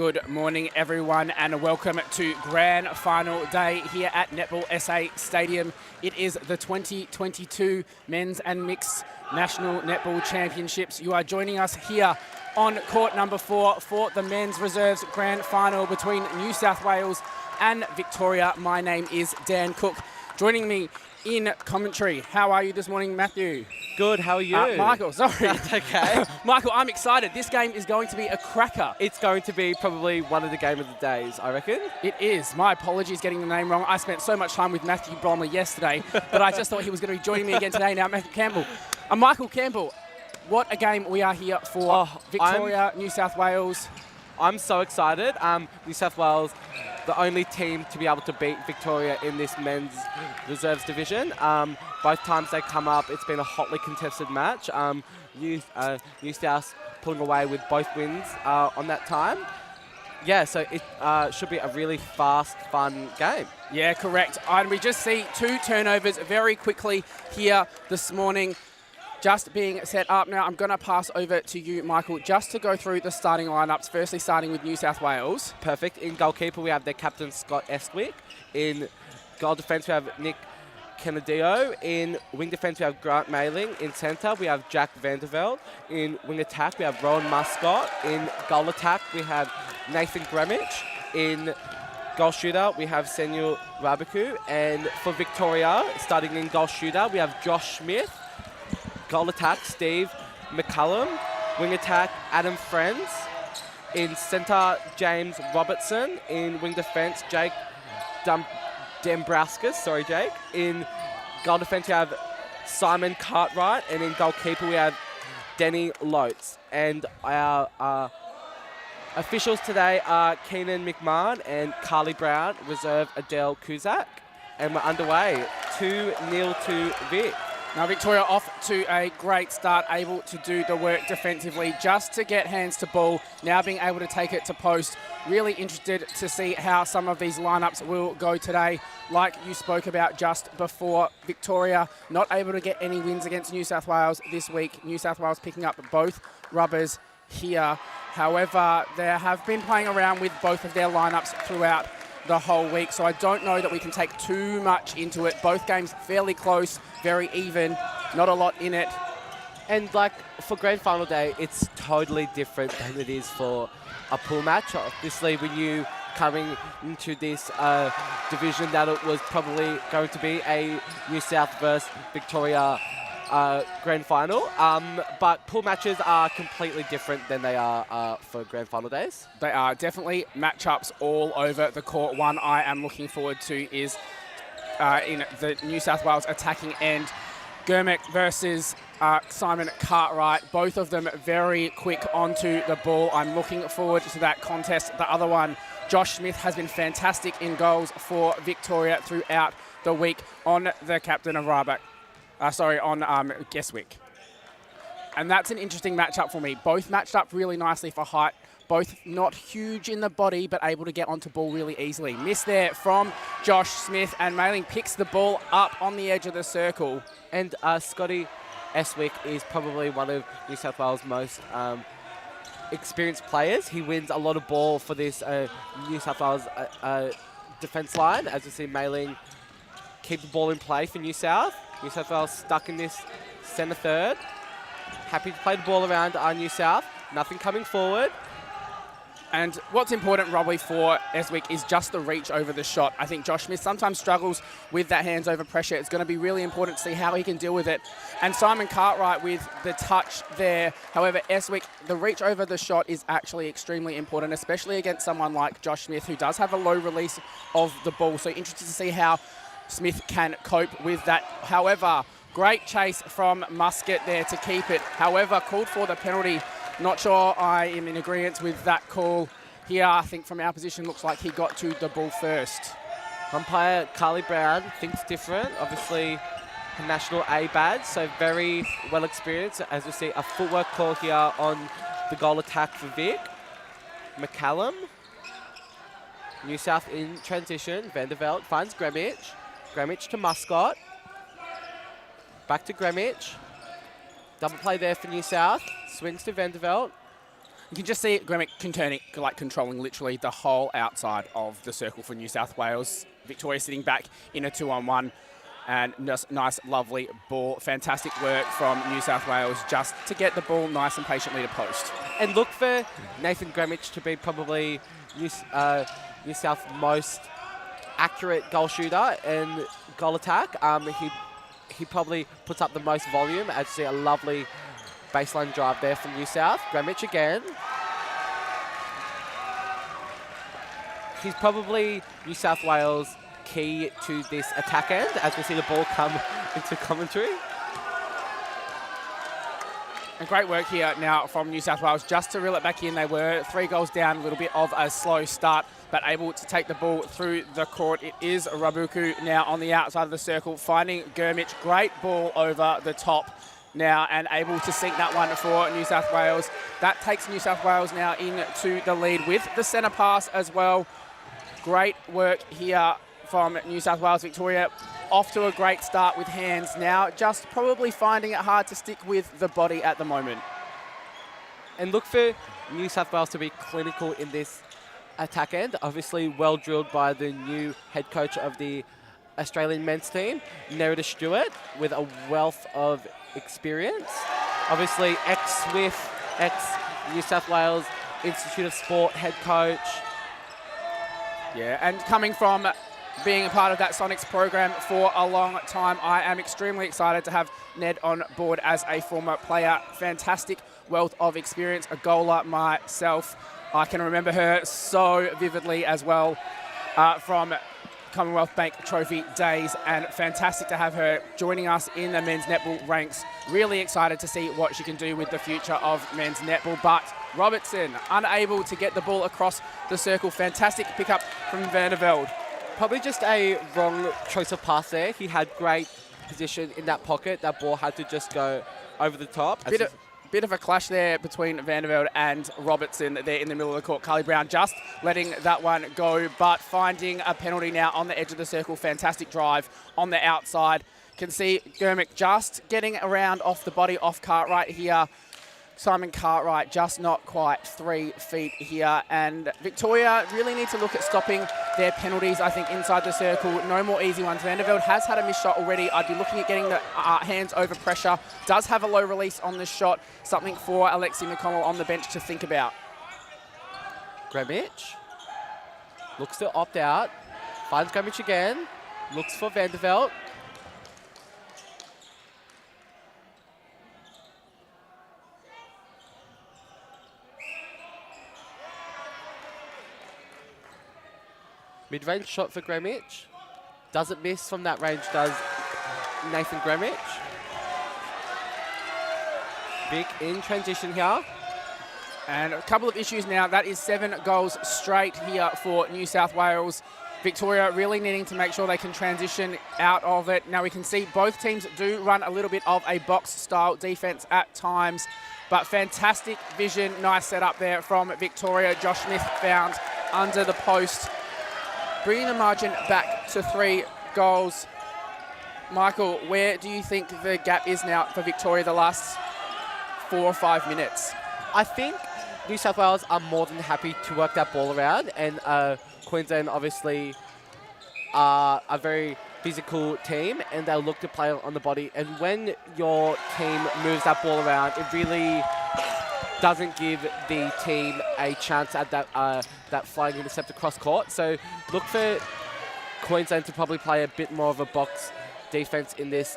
Good morning, everyone, and welcome to Grand Final Day here at Netball SA Stadium. It is the 2022 Men's and Mixed National Netball Championships. You are joining us here on court number 4 for the Men's Reserves Grand Final between New South Wales and Victoria. My name is Dan Cook. Joining me in commentary, how are you this morning, Matthew? Good, how are you? Michael, sorry. That's okay. Michael, I'm excited. This game is going to be a cracker. It's going to be probably one of the game of the days, I reckon. It is. My apologies getting the name wrong. I spent so much time with Matthew Bromley yesterday, but I just thought he was going to be joining me again today. Now, Matthew Campbell. Michael Campbell, what a game we are here for. Victoria, New South Wales. I'm so excited. New South Wales, the only team to be able to beat Victoria in this men's reserves division. Both times they come up, it's been a hotly contested match. New South pulling away with both wins on that time. Yeah, so it should be a really fast, fun game. Yeah, correct. And we just see 2 turnovers very quickly here this morning. Just being set up. Now, I'm going to pass over to you, Michael, just to go through the starting lineups, firstly starting with New South Wales. Perfect. In goalkeeper, we have their captain, Scott Estwick. In goal defence, we have Nick Canadio. In wing defence, we have Grant Mailing. In centre, we have Jack Vanderveld. In wing attack, we have Rowan Muscott. In goal attack, we have Nathan Gremich. In goal shooter, we have Senil Rabaku. And for Victoria, starting in goal shooter, we have Josh Smith. Goal attack, Steve McCullum. Wing attack, Adam Friends. In centre, James Robertson. In wing defence, Jake Dembrauskas. Sorry, Jake. In goal defence, we have Simon Cartwright. And in goalkeeper, we have Denny Lotes. And our officials today are Keenan McMahon and Carly Brown, reserve Adele Kuzak. And we're underway, 2-0 to Vic. Now, Victoria off to a great start, able to do the work defensively just to get hands to ball, now being able to take it to post. Really interested to see how some of these lineups will go today. Like you spoke about just before, Victoria not able to get any wins against New South Wales this week. New South Wales picking up both rubbers here. However, they have been playing around with both of their lineups throughout the whole week, so I don't know that we can take too much into it. Both games fairly close, very even, not a lot in it. And like for grand final day, it's totally different than it is for a pool match. Obviously, we knew coming into this division that it was probably going to be a New South versus Victoria grand final, but pool matches are completely different than they are for grand final days. They are definitely matchups all over the court. One I am looking forward to is in the New South Wales attacking end, Gurmick versus Simon Cartwright. Both of them very quick onto the ball. I'm looking forward to that contest. The other one, Josh Smith, has been fantastic in goals for Victoria throughout the week on the captain of Raback. On Guestwick. And that's an interesting matchup for me. Both matched up really nicely for height. Both not huge in the body, but able to get onto ball really easily. Miss there from Josh Smith, and Mailing picks the ball up on the edge of the circle. And Scotty Estwick is probably one of New South Wales' most experienced players. He wins a lot of ball for this New South Wales defence line. As you see, Mailing keep the ball in play for New South. New South Wales stuck in this centre third. Happy to play the ball around New South. Nothing coming forward. And what's important, Robbie, for Estwick is just the reach over the shot. I think Josh Smith sometimes struggles with that hands over pressure. It's going to be really important to see how he can deal with it. And Simon Cartwright with the touch there. However, Estwick, the reach over the shot is actually extremely important, especially against someone like Josh Smith, who does have a low release of the ball. So interested to see how Smith can cope with that. However, great chase from Muscat there to keep it. However, called for the penalty. Not sure I am in agreement with that call here. I think from our position, looks like he got to the ball first. Umpire Carly Brown thinks different. Obviously, a National A badge, so very well experienced. As we see, a footwork call here on the goal attack for Vic. McCallum. New South in transition. Vanderveld finds Gremich. Gremich to Muscott. Back to Gremich. Double play there for New South. Swings to Vanderveld. You can just see Gremic controlling literally the whole outside of the circle for New South Wales. Victoria sitting back in a 2-on-1. And just nice, lovely ball. Fantastic work from New South Wales just to get the ball nice and patiently to post. And look for Nathan Gremich to be probably New South's most accurate goal shooter and goal attack. He probably puts up the most volume. As you see, a lovely baseline drive there from New South. Gremich again. He's probably New South Wales' key to this attack end as we see the ball come into commentary. And great work here now from New South Wales just to reel it back in. They were 3 goals down, a little bit of a slow start, but able to take the ball through the court. It is Rabuku now on the outside of the circle, finding Gurmich. Great ball over the top now and able to sink that one for New South Wales. That takes New South Wales now into the lead with the centre pass as well. Great work here from New South Wales. Victoria off to a great start with hands now, just probably finding it hard to stick with the body at the moment. And look for New South Wales to be clinical in this attack end. Obviously well drilled by the new head coach of the Australian men's team, Nerida Stewart, with a wealth of experience. Obviously ex-Swift, ex-New South Wales Institute of Sport head coach. Yeah, and coming from being a part of that Sonics program for a long time, I am extremely excited to have Ned on board as a former player. Fantastic wealth of experience, a goaler myself. I can remember her so vividly as well from Commonwealth Bank Trophy days, and fantastic to have her joining us in the men's netball ranks. Really excited to see what she can do with the future of men's netball, but Robertson unable to get the ball across the circle. Fantastic pickup from Vandervelde. Probably just a wrong choice of pass there. He had great position in that pocket. That ball had to just go over the top. Bit of a clash there between Vandervelde and Robertson there in the middle of the court. Carly Brown just letting that one go, but finding a penalty now on the edge of the circle. Fantastic drive on the outside. Can see Gurmick just getting around off the body off Cartwright here. Simon Cartwright just not quite 3 feet here, and Victoria really need to look at stopping their penalties, I think, inside the circle. No more easy ones. Vandervelde has had a missed shot already. I'd be looking at getting the hands over pressure. Does have a low release on this shot. Something for Alexi McConnell on the bench to think about. Gremich looks to opt out. Finds Gremich again. Looks for Vandervelde. Mid-range shot for Gremich. Doesn't miss from that range, does Nathan Gremich. Big in transition here. And a couple of issues now. That is 7 goals straight here for New South Wales. Victoria really needing to make sure they can transition out of it. Now we can see both teams do run a little bit of a box-style defense at times, but fantastic vision, nice setup there from Victoria. Josh Smith found under the post, bringing the margin back to 3 goals. Michael, where do you think the gap is now for Victoria the last 4 or 5 minutes? I think New South Wales are more than happy to work that ball around, and Queensland obviously are a very physical team, and they'll look to play on the body. And when your team moves that ball around, it really doesn't give the team a chance at that flying intercept across court. So look for Queensland to probably play a bit more of a box defense in this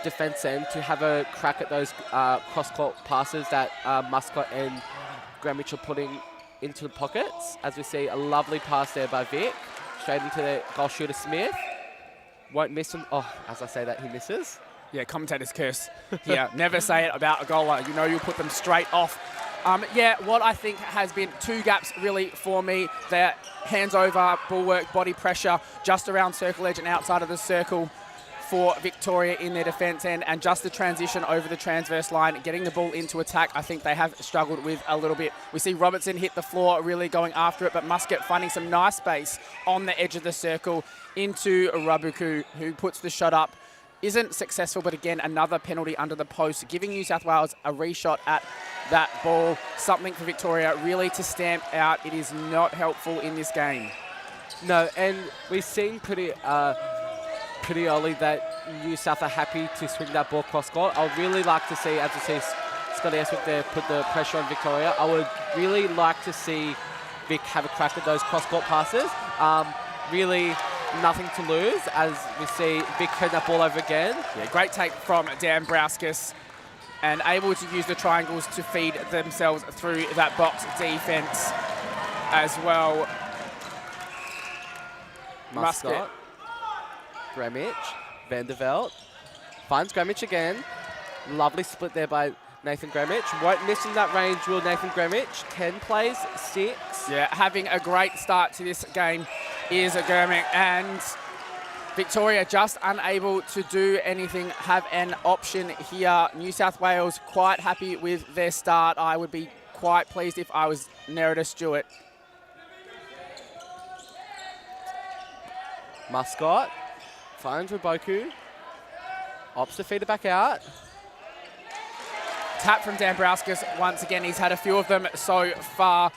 defense end to have a crack at those cross-court passes that Muscott and Gremich are putting into the pockets. As we see, a lovely pass there by Vic, straight into the goal shooter Smith. Won't miss him. Oh, as I say that, he misses. Yeah, commentator's curse here. Never say it about a goaler. You know you'll put them straight off. Yeah, what I think has been 2 gaps really for me. Their hands over, bulwark, body pressure, just around circle edge and outside of the circle for Victoria in their defence end, and just the transition over the transverse line, getting the ball into attack, I think they have struggled with a little bit. We see Robertson hit the floor, really going after it, but Muscat finding some nice space on the edge of the circle into Rabuku, who puts the shot up. isn't successful, but again, another penalty under the post, giving New South Wales a reshot at that ball. Something for Victoria really to stamp out. It is not helpful in this game. No, and we've seen pretty early that New South are happy to swing that ball cross-court. I would really like to see, as you see Scotty Eswick there put the pressure on Victoria, I would really like to see Vic have a crack at those cross-court passes. Really nothing to lose as we see Vic turn that ball over again. Yeah, great take from Dan Brauskas, and able to use the triangles to feed themselves through that box defense as well. Muscat, Gramic, Vanderveld, finds Gramic again. Lovely split there by Nathan Gramic. Won't miss in that range, will Nathan Gramic. 10 plays, 6. Yeah, having a great start to this game is a Gramic, and Victoria just unable to do anything, have an option here. New South Wales quite happy with their start. I would be quite pleased if I was Nerida Stewart. Muscat finds Raboku, opts to feed it back out. Tap from Dan Brauskas once again. He's had a few of them so far.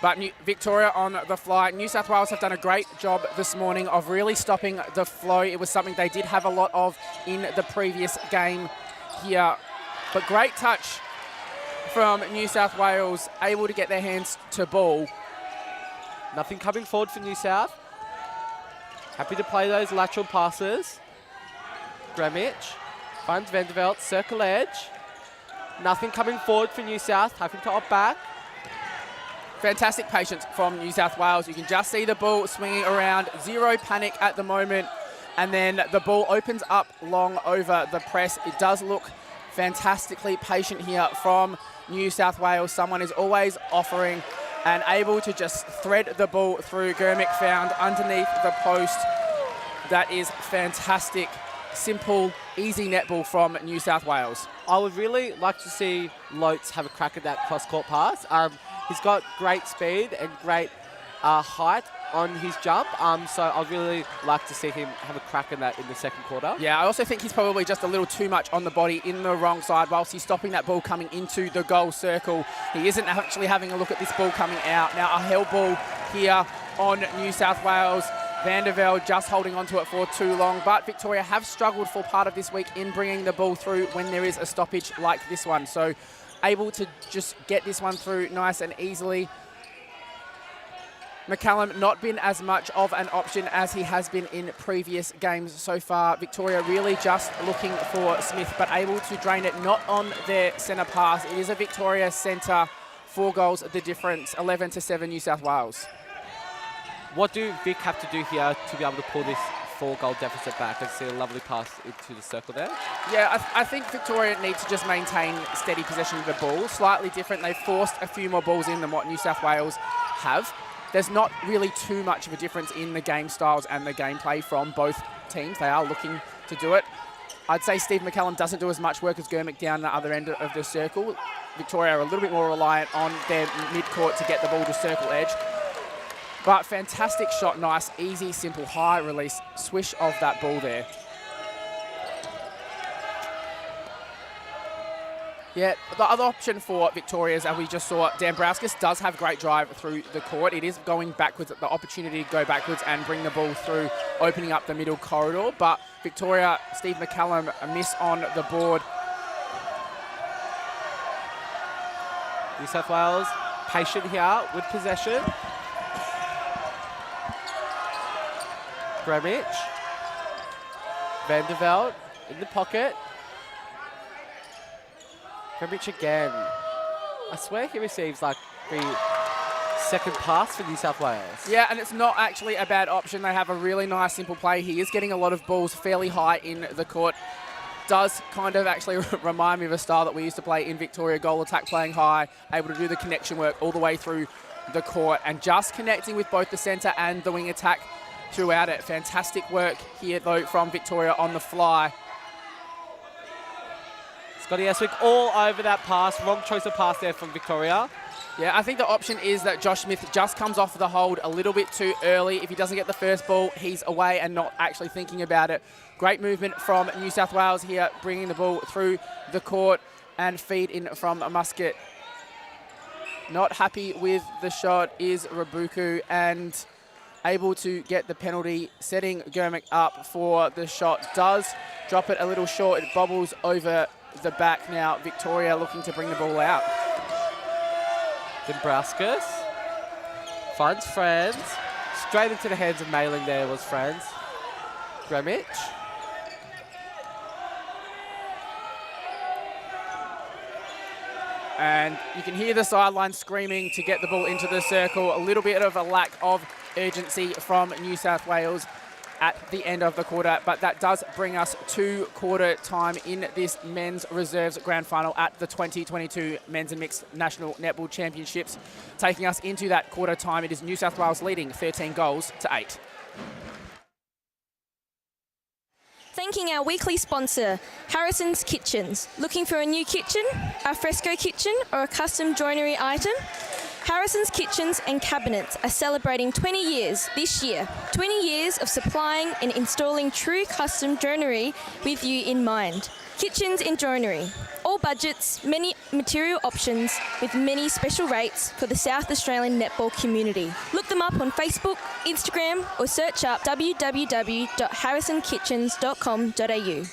But Victoria on the fly. New South Wales have done a great job this morning of really stopping the flow. It was something they did have a lot of in the previous game here. But great touch from New South Wales, able to get their hands to ball. Nothing coming forward for New South. Happy to play those lateral passes. Gramic finds Vanderveld, circle edge. Nothing coming forward for New South, having to opt back. Fantastic patience from New South Wales. You can just see the ball swinging around. Zero panic at the moment. And then the ball opens up long over the press. It does look fantastically patient here from New South Wales. Someone is always offering and able to just thread the ball through. Germick found underneath the post. That is fantastic. Simple, easy netball from New South Wales. I would really like to see Lotes have a crack at that cross-court pass. He's got great speed and great height on his jump, so I'd really like to see him have a crack at that in the second quarter. Yeah, I also think he's probably just a little too much on the body in the wrong side whilst he's stopping that ball coming into the goal circle. He isn't actually having a look at this ball coming out. Now a held ball here on New South Wales. Vanderveld just holding onto it for too long, but Victoria have struggled for part of this week in bringing the ball through when there is a stoppage like this one. So able to just get this one through nice and easily. McCallum not been as much of an option as he has been in previous games so far. Victoria really just looking for Smith, but able to drain it not on their centre pass. It is a Victoria centre. 4 goals the difference, 11-7 New South Wales. What do Vic have to do here to be able to pull this 4-goal deficit back? I see a lovely pass into the circle there. Yeah, I think Victoria need to just maintain steady possession of the ball. Slightly different. They've forced a few more balls in than what New South Wales have. There's not really too much of a difference in the game styles and the gameplay from both teams. They are looking to do it. I'd say Steve McCallum doesn't do as much work as Germick down the other end of the circle. Victoria are a little bit more reliant on their mid-court to get the ball to circle edge. But fantastic shot, nice, easy, simple, high release, swish of that ball there. Yeah, the other option for Victoria is, as we just saw, Dan Brauskas does have great drive through the court. It is going backwards, the opportunity to go backwards and bring the ball through, opening up the middle corridor. But Victoria, Steve McCallum, a miss on the board. New South Wales patient here with possession. Gramic, Vanderveld in the pocket. Gramic again. I swear he receives like the second pass for New South Wales. Yeah, and it's not actually a bad option. They have a really nice, simple play. He is getting a lot of balls fairly high in the court. Does kind of actually remind me of a style that we used to play in Victoria, goal attack, playing high, able to do the connection work all the way through the court and just connecting with both the centre and the wing attack throughout it. Fantastic work here, though, from Victoria on the fly. Scotty Eswick all over that pass. Wrong choice of pass there from Victoria. Yeah, I think the option is that Josh Smith just comes off the hold a little bit too early. If he doesn't get the first ball, he's away and not actually thinking about it. Great movement from New South Wales here, bringing the ball through the court and feed in from Muscat. Not happy with the shot is Rabuku and able to get the penalty, setting Gurmick up for the shot. Does drop it a little short. It bobbles over the back now. Victoria looking to bring the ball out. Dombrowskis finds Franz. Straight into the hands of Mailing there was Franz. Gramic. And you can hear the sideline screaming to get the ball into the circle. A little bit of a lack of urgency from New South Wales at the end of the quarter, but that does bring us to quarter time in this men's reserves grand final at the 2022 Men's and Mixed National Netball Championships. Taking us into that quarter time, it is New South Wales leading 13 goals to 8. Thanking our weekly sponsor, Harrison's Kitchens. Looking for a new kitchen, a fresco kitchen, or a custom joinery item? Harrison's Kitchens and Cabinets are celebrating 20 years this year. 20 years of supplying and installing true custom joinery with you in mind. Kitchens and joinery. All budgets, many material options with many special rates for the South Australian netball community. Look them up on Facebook, Instagram or search up www.harrisonkitchens.com.au.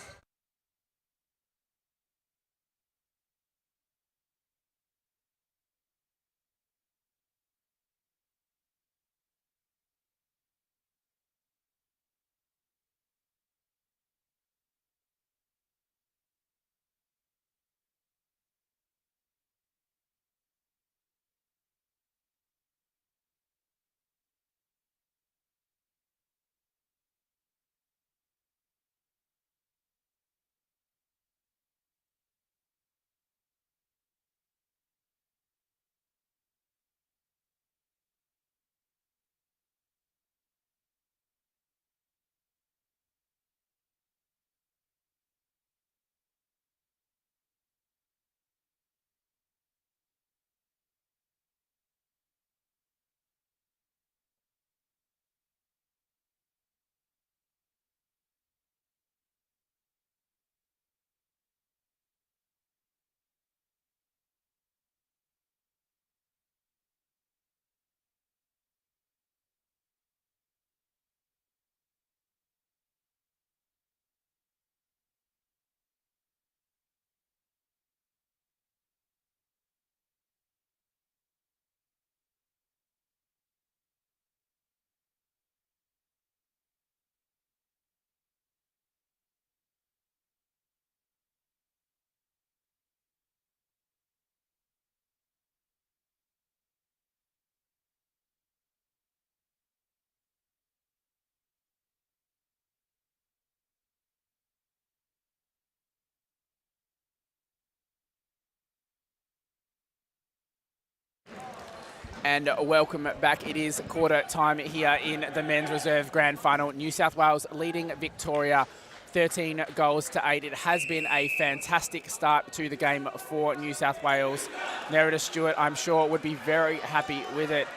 And welcome back. It is quarter time here in the men's reserve grand final. New South Wales leading Victoria 13 goals to 8. It has been a fantastic start to the game for New South Wales. Nerida Stewart, I'm sure, would be very happy with it.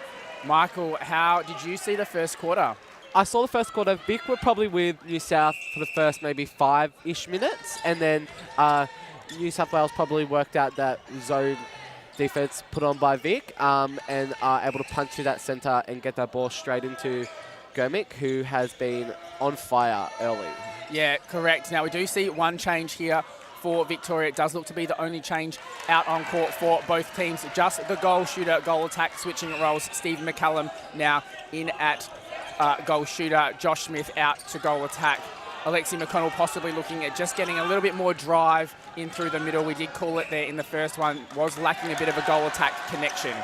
Michael, how did you see the first quarter? I saw the first quarter. Vic were probably with New South for the first maybe 5-ish minutes, and then New South Wales probably worked out that zone defense put on by Vic and are able to punch through that centre and get that ball straight into Gurmick, who has been on fire early. Yeah, correct. Now we do see one change here for Victoria. It does look to be the only change out on court for both teams. Just the goal shooter, goal attack, switching roles. Steve McCallum now in at goal shooter. Josh Smith out to goal attack. Alexi McConnell possibly looking at just getting a little bit more drive in through the middle. We did call it there in the first one. Was lacking a bit of a goal attack connection.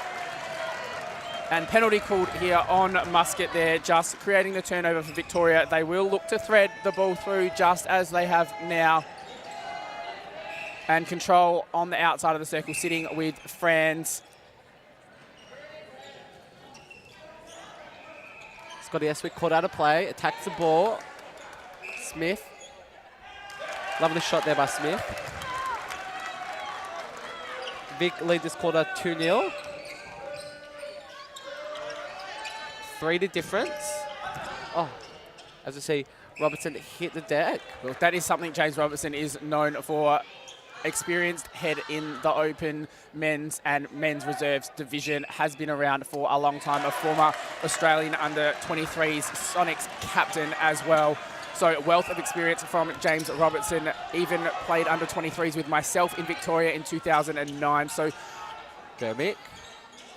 And penalty called here on Muscat there, just creating the turnover for Victoria. They will look to thread the ball through just as they have now. And control on the outside of the circle, sitting with Franz. Scotty Eswick caught out of play, attacks the ball. Smith. Lovely shot there by Smith. Vic lead this quarter 2-0. 3 the difference. Oh, as I see, Robertson hit the deck. Well, that is something James Robertson is known for. Experienced head in the Open men's and men's reserves division, has been around for a long time, a former Australian under-23s Sonics captain as well. So wealth of experience from James Robertson, even played under-23s with myself in Victoria in 2009. So Germick,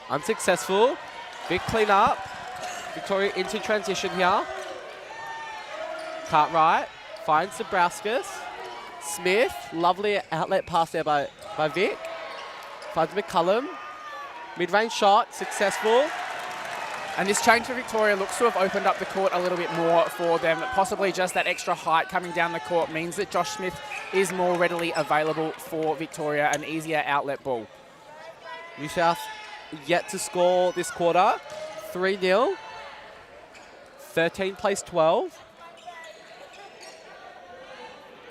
unsuccessful. Big clean up. Victoria into transition here. Cartwright finds Zabrauskas. Smith, lovely outlet pass there by Vic. Finds McCullum. Mid-range shot, successful. And this change for Victoria looks to have opened up the court a little bit more for them. Possibly just that extra height coming down the court means that Josh Smith is more readily available for Victoria, an easier outlet ball. New South yet to score this quarter. 3-0. 13 plays 12.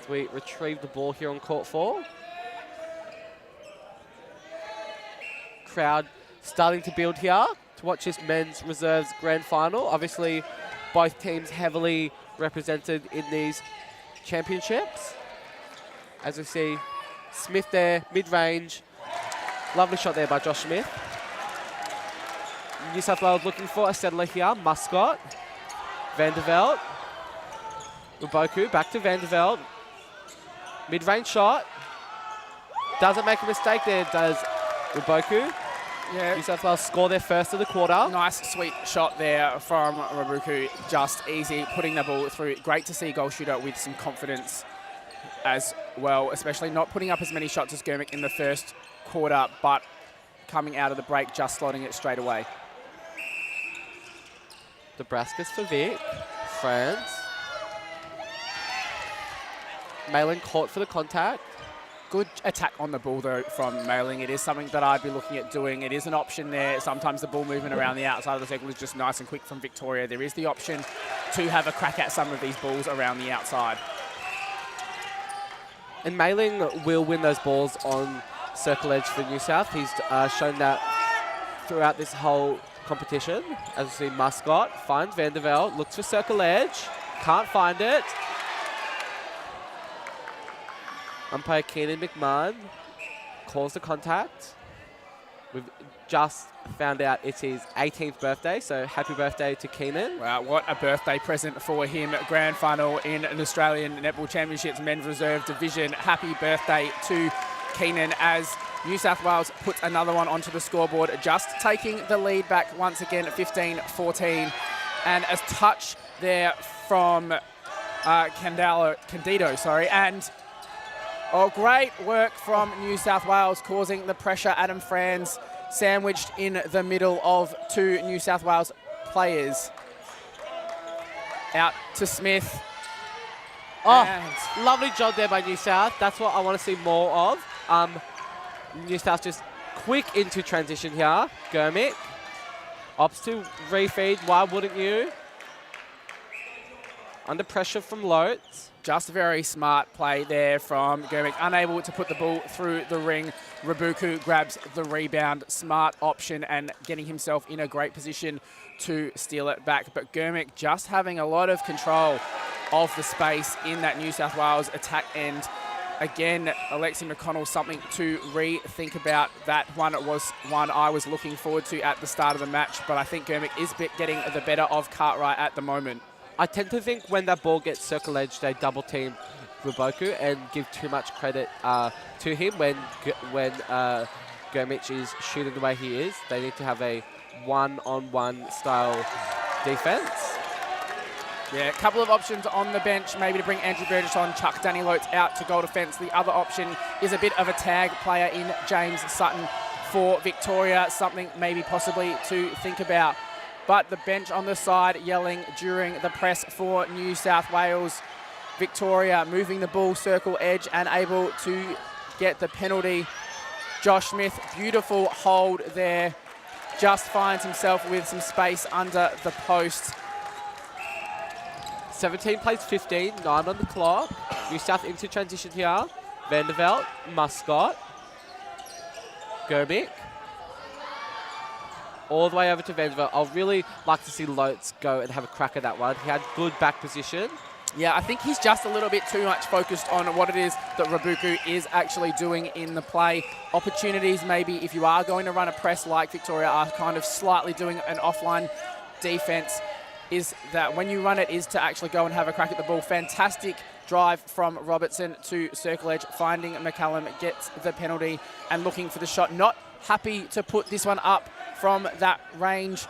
As we retrieve the ball here on court 4. Crowd starting to build here to watch this men's reserves grand final. Obviously, both teams heavily represented in these championships. As we see, Smith there, mid-range. Lovely shot there by Josh Smith. New South Wales looking for a settler here. Muscott, Vanderveld, Uboku, back to Vanderveld. Mid-range shot. Doesn't make a mistake there, does Uboku. Yeah. New South Wales score their first of the quarter. Nice, sweet shot there from Rabuku. Just easy, putting the ball through. Great to see a goal shooter with some confidence as well, especially not putting up as many shots as Germick in the first quarter, but coming out of the break, just slotting it straight away. Nebraska's for Vic. France. Malin caught for the contact. Good attack on the ball, though, from Mailing. It is something that I'd be looking at doing. It is an option there. Sometimes the ball movement around the outside of the circle is just nice and quick from Victoria. There is the option to have a crack at some of these balls around the outside. And Mailing will win those balls on circle edge for New South. He's shown that throughout this whole competition. As we see, Muscott finds Vanderveld, looks for circle edge, can't find it. Umpire Keenan McMahon calls the contact. We've just found out it's his 18th birthday, so happy birthday to Keenan. Wow, what a birthday present for him. Grand final in an Australian Netball Championships Men's Reserve Division. Happy birthday to Keenan as New South Wales puts another one onto the scoreboard, just taking the lead back once again at 15-14. And a touch there from Candido, and oh, great work from New South Wales, causing the pressure. Adam Franz sandwiched in the middle of 2 New South Wales players. Out to Smith. Oh, lovely job there by New South. That's what I want to see more of. New South just quick into transition here. Germick opts to refeed. Why wouldn't you? Under pressure from Lotes. Just a very smart play there from Germick. Unable to put the ball through the ring. Rabuku grabs the rebound. Smart option and getting himself in a great position to steal it back. But Germick just having a lot of control of the space in that New South Wales attack end. Again, Alexi McConnell, something to rethink about. That one was one I was looking forward to at the start of the match, but I think Germick is getting the better of Cartwright at the moment. I tend to think when that ball gets circle edge, they double team Ruboku and give too much credit to him when Germick is shooting the way he is. They need to have a one-on-one style defense. Yeah, a couple of options on the bench, maybe to bring Andrew Burgess on, chuck Danny Lotes out to goal defence. The other option is a bit of a tag player in James Sutton for Victoria, something maybe possibly to think about. But the bench on the side yelling during the press for New South Wales. Victoria moving the ball circle edge and able to get the penalty. Josh Smith, beautiful hold there. Just finds himself with some space under the post. 17 plays 15, 9 on the clock. New South into transition here. Vanderveld, Muscott, Germick. all the way over to Vanderbilt. I'll really like to see Lotes go and have a crack at that one. He had good back position. Yeah, I think he's just a little bit too much focused on what it is that Rabuku is actually doing in the play. Opportunities, maybe, if you are going to run a press like Victoria are kind of slightly doing an offline defense, is that when you run it is to actually go and have a crack at the ball. Fantastic drive from Robertson to circle edge, finding McCallum, gets the penalty and looking for the shot. Not happy to put this one up from that range.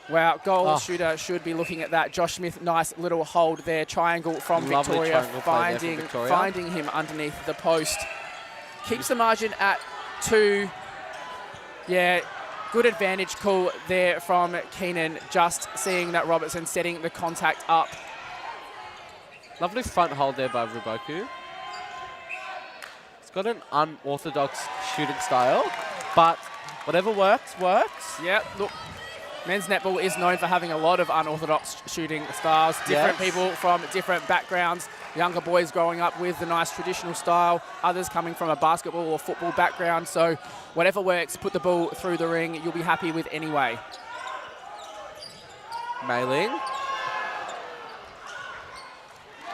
Wow, goal shooter should be looking at that. Josh Smith, nice little hold there. Triangle from Victoria, finding him underneath the post. Keeps the margin at 2. Yeah, good advantage call there from Keenan, just seeing that Robertson setting the contact up. Lovely front hold there by Rabuku. He's got an unorthodox shooting style, but whatever works, works. Yeah, look, men's netball is known for having a lot of unorthodox shooting styles. Different people from different backgrounds. Younger boys growing up with the nice traditional style. Others coming from a basketball or football background. So whatever works, put the ball through the ring. You'll be happy with anyway. Mailing.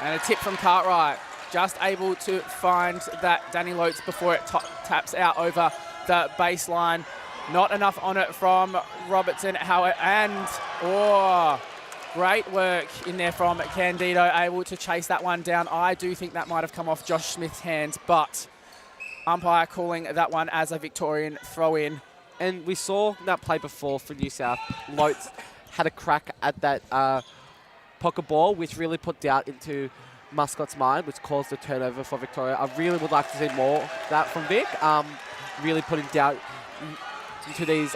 And a tip from Cartwright. Just able to find that Danny Lotes before it taps out over the baseline. Not enough on it from Robertson. Great work in there from Candido, able to chase that one down. I do think that might have come off Josh Smith's hands, but umpire calling that one as a Victorian throw-in. And we saw that play before for New South. Lotes had a crack at that pocket ball, which really put doubt into Muscot's mind, which caused the turnover for Victoria. I really would like to see more of that from Vic, really putting doubt into these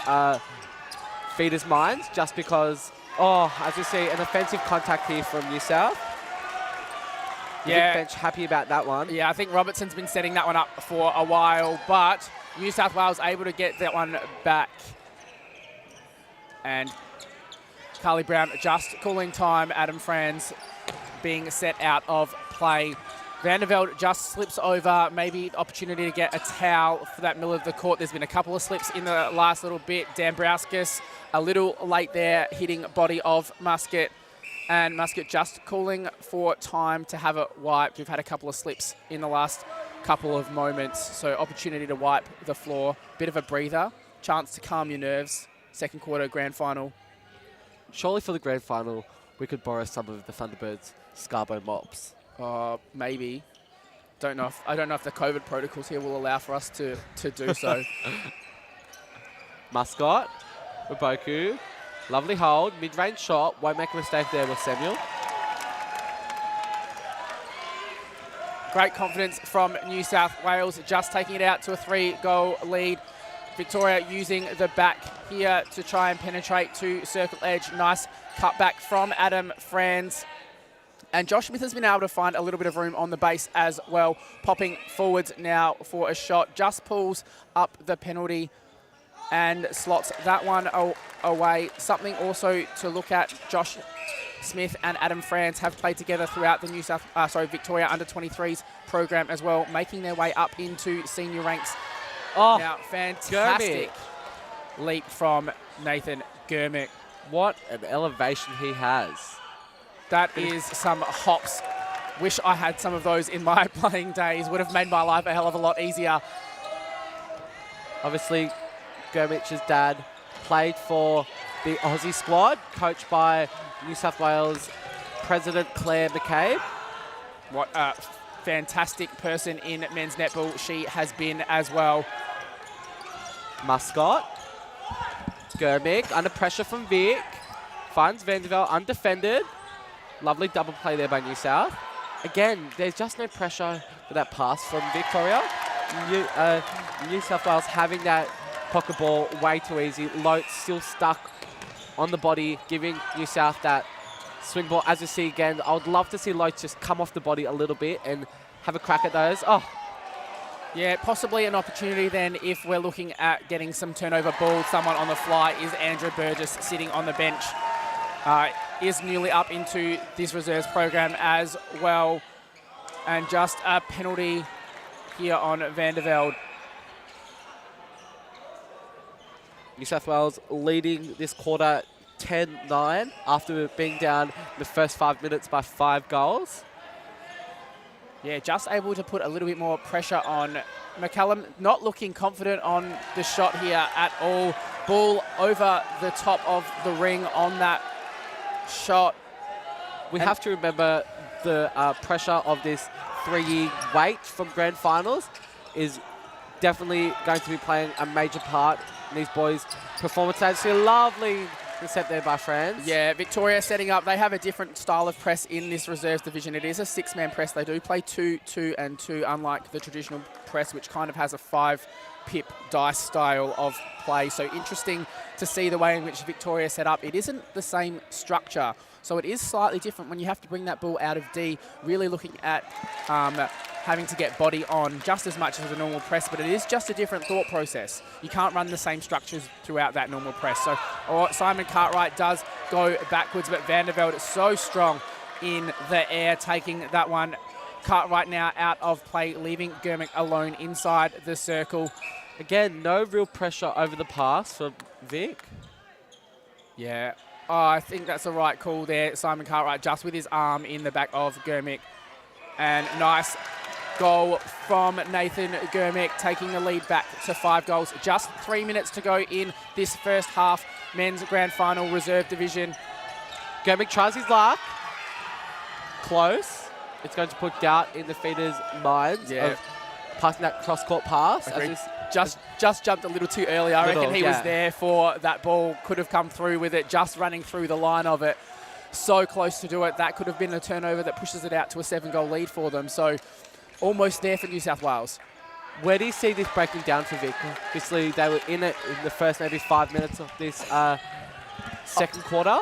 feeders' minds, just because, as you see, an offensive contact here from New South. Yeah. Vic bench happy about that one. Yeah, I think Robertson's been setting that one up for a while, but New South Wales able to get that one back. And Carly Brown just calling time. Adam Franz being set out of play. Vanderveld just slips over, maybe opportunity to get a towel for that middle of the court. There's been a couple of slips in the last little bit. Dambrauskas a little late there, hitting body of Muscat. And Muscat just calling for time to have a wipe. We've had a couple of slips in the last couple of moments. So opportunity to wipe the floor. Bit of a breather. Chance to calm your nerves. Second quarter grand final. Surely for the grand final, we could borrow some of the Thunderbirds' Scarborough mops. Maybe. I don't know if the COVID protocols here will allow for us to do so. Muscat, Rabuku, lovely hold, mid-range shot, won't make a mistake there with Samuel. Great confidence from New South Wales, just taking it out to a 3-goal lead. Victoria using the back here to try and penetrate to circle edge. Nice cutback from Adam Franz. And Josh Smith has been able to find a little bit of room on the base as well. Popping forwards now for a shot. Just pulls up the penalty and slots that one away. Something also to look at, Josh Smith and Adam Franz have played together throughout the Victoria Under-23s program as well, making their way up into senior ranks. Now, fantastic leap from Nathan Germick. What an elevation he has. That is some hops. Wish I had some of those in my playing days. Would have made my life a hell of a lot easier. Obviously, Germich's dad played for the Aussie squad, coached by New South Wales President Claire McCabe. What a fantastic person in men's netball she has been as well. Muscat. Germich under pressure from Vic. Finds Vanderveld undefended. Lovely double play there by New South. Again, there's just no pressure for that pass from Victoria. New South Wales having that pocket ball way too easy. Lotes still stuck on the body, giving New South that swing ball. As you see again, I would love to see Lotes just come off the body a little bit and have a crack at those. Yeah, possibly an opportunity then if we're looking at getting some turnover ball. Someone on the fly is Andrew Burgess sitting on the bench. Is newly up into this reserves program as well. And just a penalty here on Vanderveld. New South Wales leading this quarter 10-9 after being down the first 5 minutes by 5 goals. Yeah, just able to put a little bit more pressure on McCallum. Not looking confident on the shot here at all. Ball over the top of the ring on that shot. We have to remember the pressure of this 3-year wait from grand finals is definitely going to be playing a major part in these boys' performance. That's a lovely set there by friends. Yeah, Victoria setting up. They have a different style of press in this reserves division. It is a 6-man press. They do play 2, 2 and 2, unlike the traditional press, which kind of has a 5-pip dice style of play. So interesting to see the way in which Victoria set up. It isn't the same structure, so it is slightly different when you have to bring that ball out of D, really looking at having to get body on just as much as a normal press, but it is just a different thought process. You can't run the same structures throughout that normal press. So Simon Cartwright does go backwards, but Vandervelde is so strong in the air, taking that one. Cartwright now out of play, leaving Germick alone inside the circle. Again, no real pressure over the pass for Vic. Yeah, I think that's the right call there. Simon Cartwright just with his arm in the back of Germick. And nice goal from Nathan Germick, taking the lead back to 5 goals. Just 3 minutes to go in this first half. Men's grand final reserve division. Germick tries his luck. Close. It's going to put doubt in the feeders' minds of passing that cross-court pass. Just jumped a little too early. I reckon he was there for that ball. Could have come through with it, just running through the line of it. So close to do it. That could have been a turnover that pushes it out to a 7-goal lead for them. So almost there for New South Wales. Where do you see this breaking down for Vic? Obviously, they were in it in the first maybe 5 minutes of this second quarter.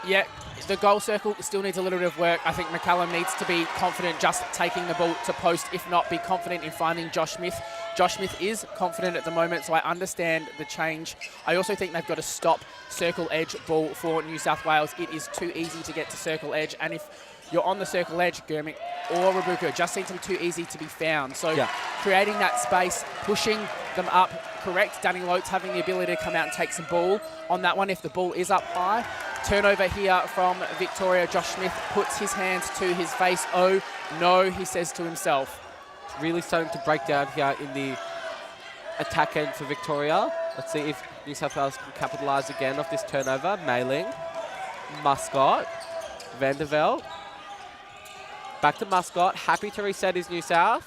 Yeah, the goal circle still needs a little bit of work. I think McCallum needs to be confident just taking the ball to post, if not be confident in finding Josh Smith. Josh Smith is confident at the moment, so I understand the change. I also think they've got to stop circle edge ball for New South Wales. It is too easy to get to circle edge, and if you're on the circle edge, Germick or Rabuka just seem to be too easy to be found. So creating that space, pushing them up, correct. Danny Lotes having the ability to come out and take some ball on that one if the ball is up high. Turnover here from Victoria. Josh Smith puts his hands to his face. Oh, no, he says to himself. It's really starting to break down here in the attack end for Victoria. Let's see if New South Wales can capitalise again off this turnover. Mailing, Muscott, Vandervelde. Back to Muscott, happy to reset his New South.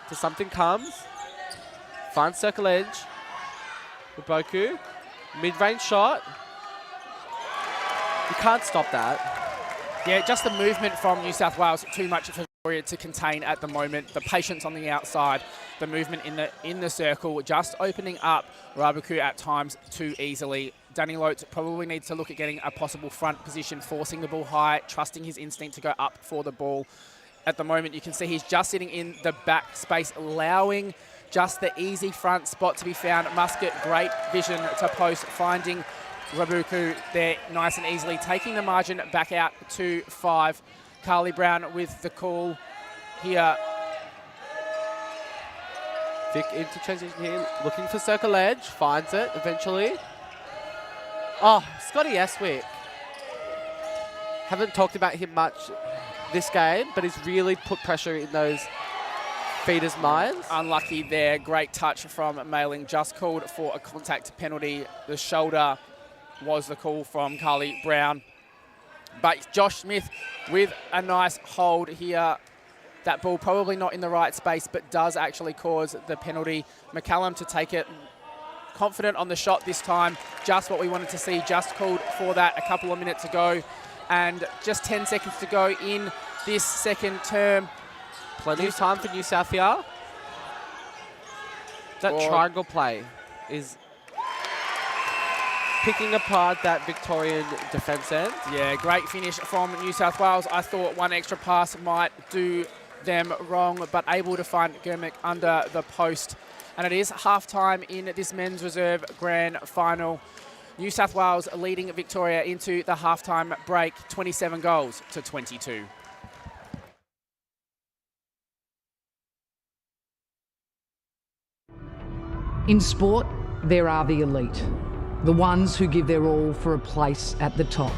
So something comes. Finds circle edge. Uboku, mid-range shot. You can't stop that. Yeah, just the movement from New South Wales, too much for Victoria to contain at the moment. The patience on the outside, the movement in the circle, just opening up Rabuku at times too easily. Danny Lotes probably needs to look at getting a possible front position, forcing the ball high, trusting his instinct to go up for the ball. At the moment, you can see he's just sitting in the back space, allowing just the easy front spot to be found. Muscat, great vision to post, finding Rabuku there nice and easily, taking the margin back out to 5. Carly Brown with the call here. Vic into transition here, looking for circle edge, finds it eventually. Oh, Scotty Estwick. Haven't talked about him much this game, but he's really put pressure in those feeders' minds. Unlucky there. Great touch from Mailing. Just called for a contact penalty. The shoulder was the call from Carly Brown. But Josh Smith with a nice hold here. That ball probably not in the right space, but does actually cause the penalty. McCallum to take it. Confident on the shot this time. Just what we wanted to see. Just called for that a couple of minutes ago. And just 10 seconds to go in this second term. Plenty of time for New South here. That triangle play is picking apart that Victorian defence end. Yeah, great finish from New South Wales. I thought one extra pass might do them wrong, but able to find Germick under the post. And it is half-time in this men's reserve grand final. New South Wales leading Victoria into the half-time break, 27 goals to 22. In sport, there are the elite, the ones who give their all for a place at the top.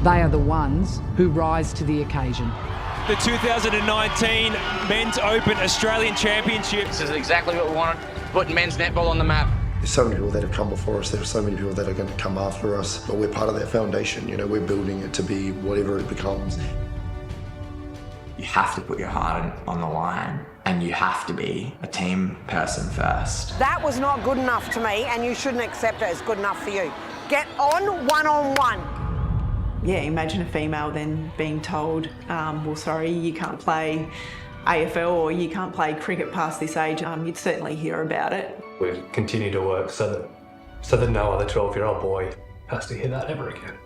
They are the ones who rise to the occasion. The 2019 Men's Open Australian Championships. This is exactly what we wanted, putting men's netball on the map. There's so many people that have come before us, there are so many people that are going to come after us, but we're part of that foundation, you know, we're building it to be whatever it becomes. You have to put your heart on the line, and you have to be a team person first. That was not good enough to me, and you shouldn't accept it as good enough for you. Get on one-on-one. Yeah, imagine a female then being told, well, sorry, you can't play AFL or you can't play cricket past this age. You'd certainly hear about it. We continue to work so that no other 12-year-old boy has to hear that ever again.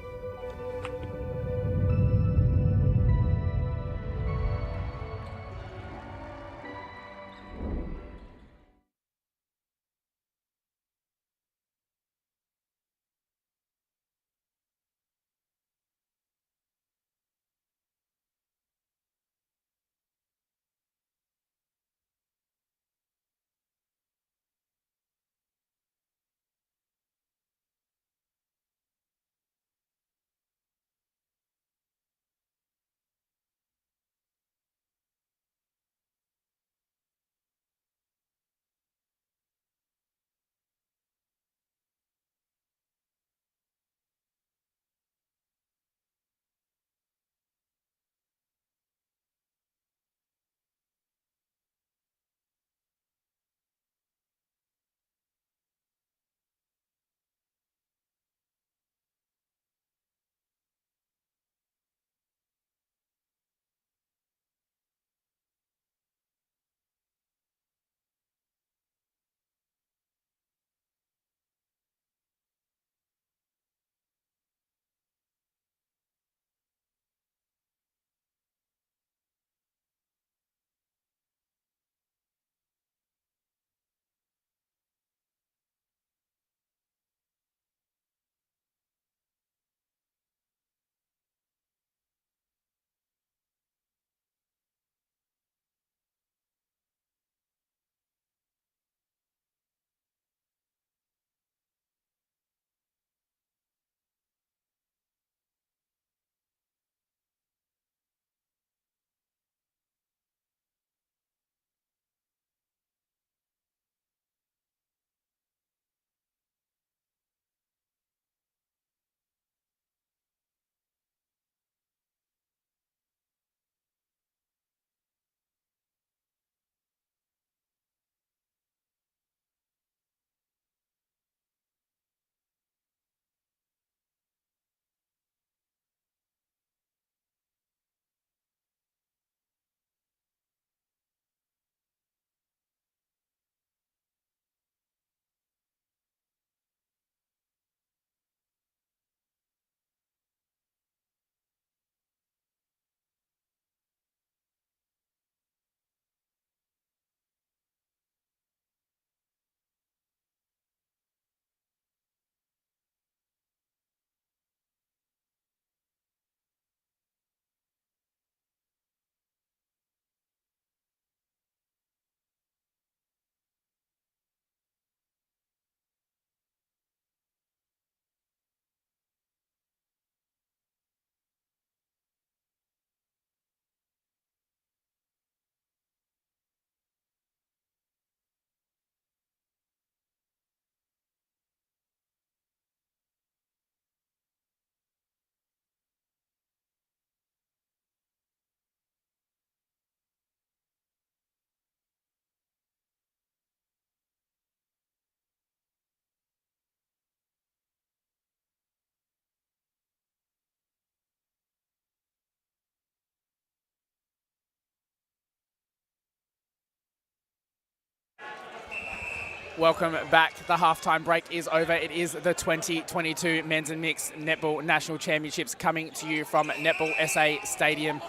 Welcome back. The halftime break is over. It is the 2022 Men's and Mixed Netball National Championships coming to you from Netball SA Stadium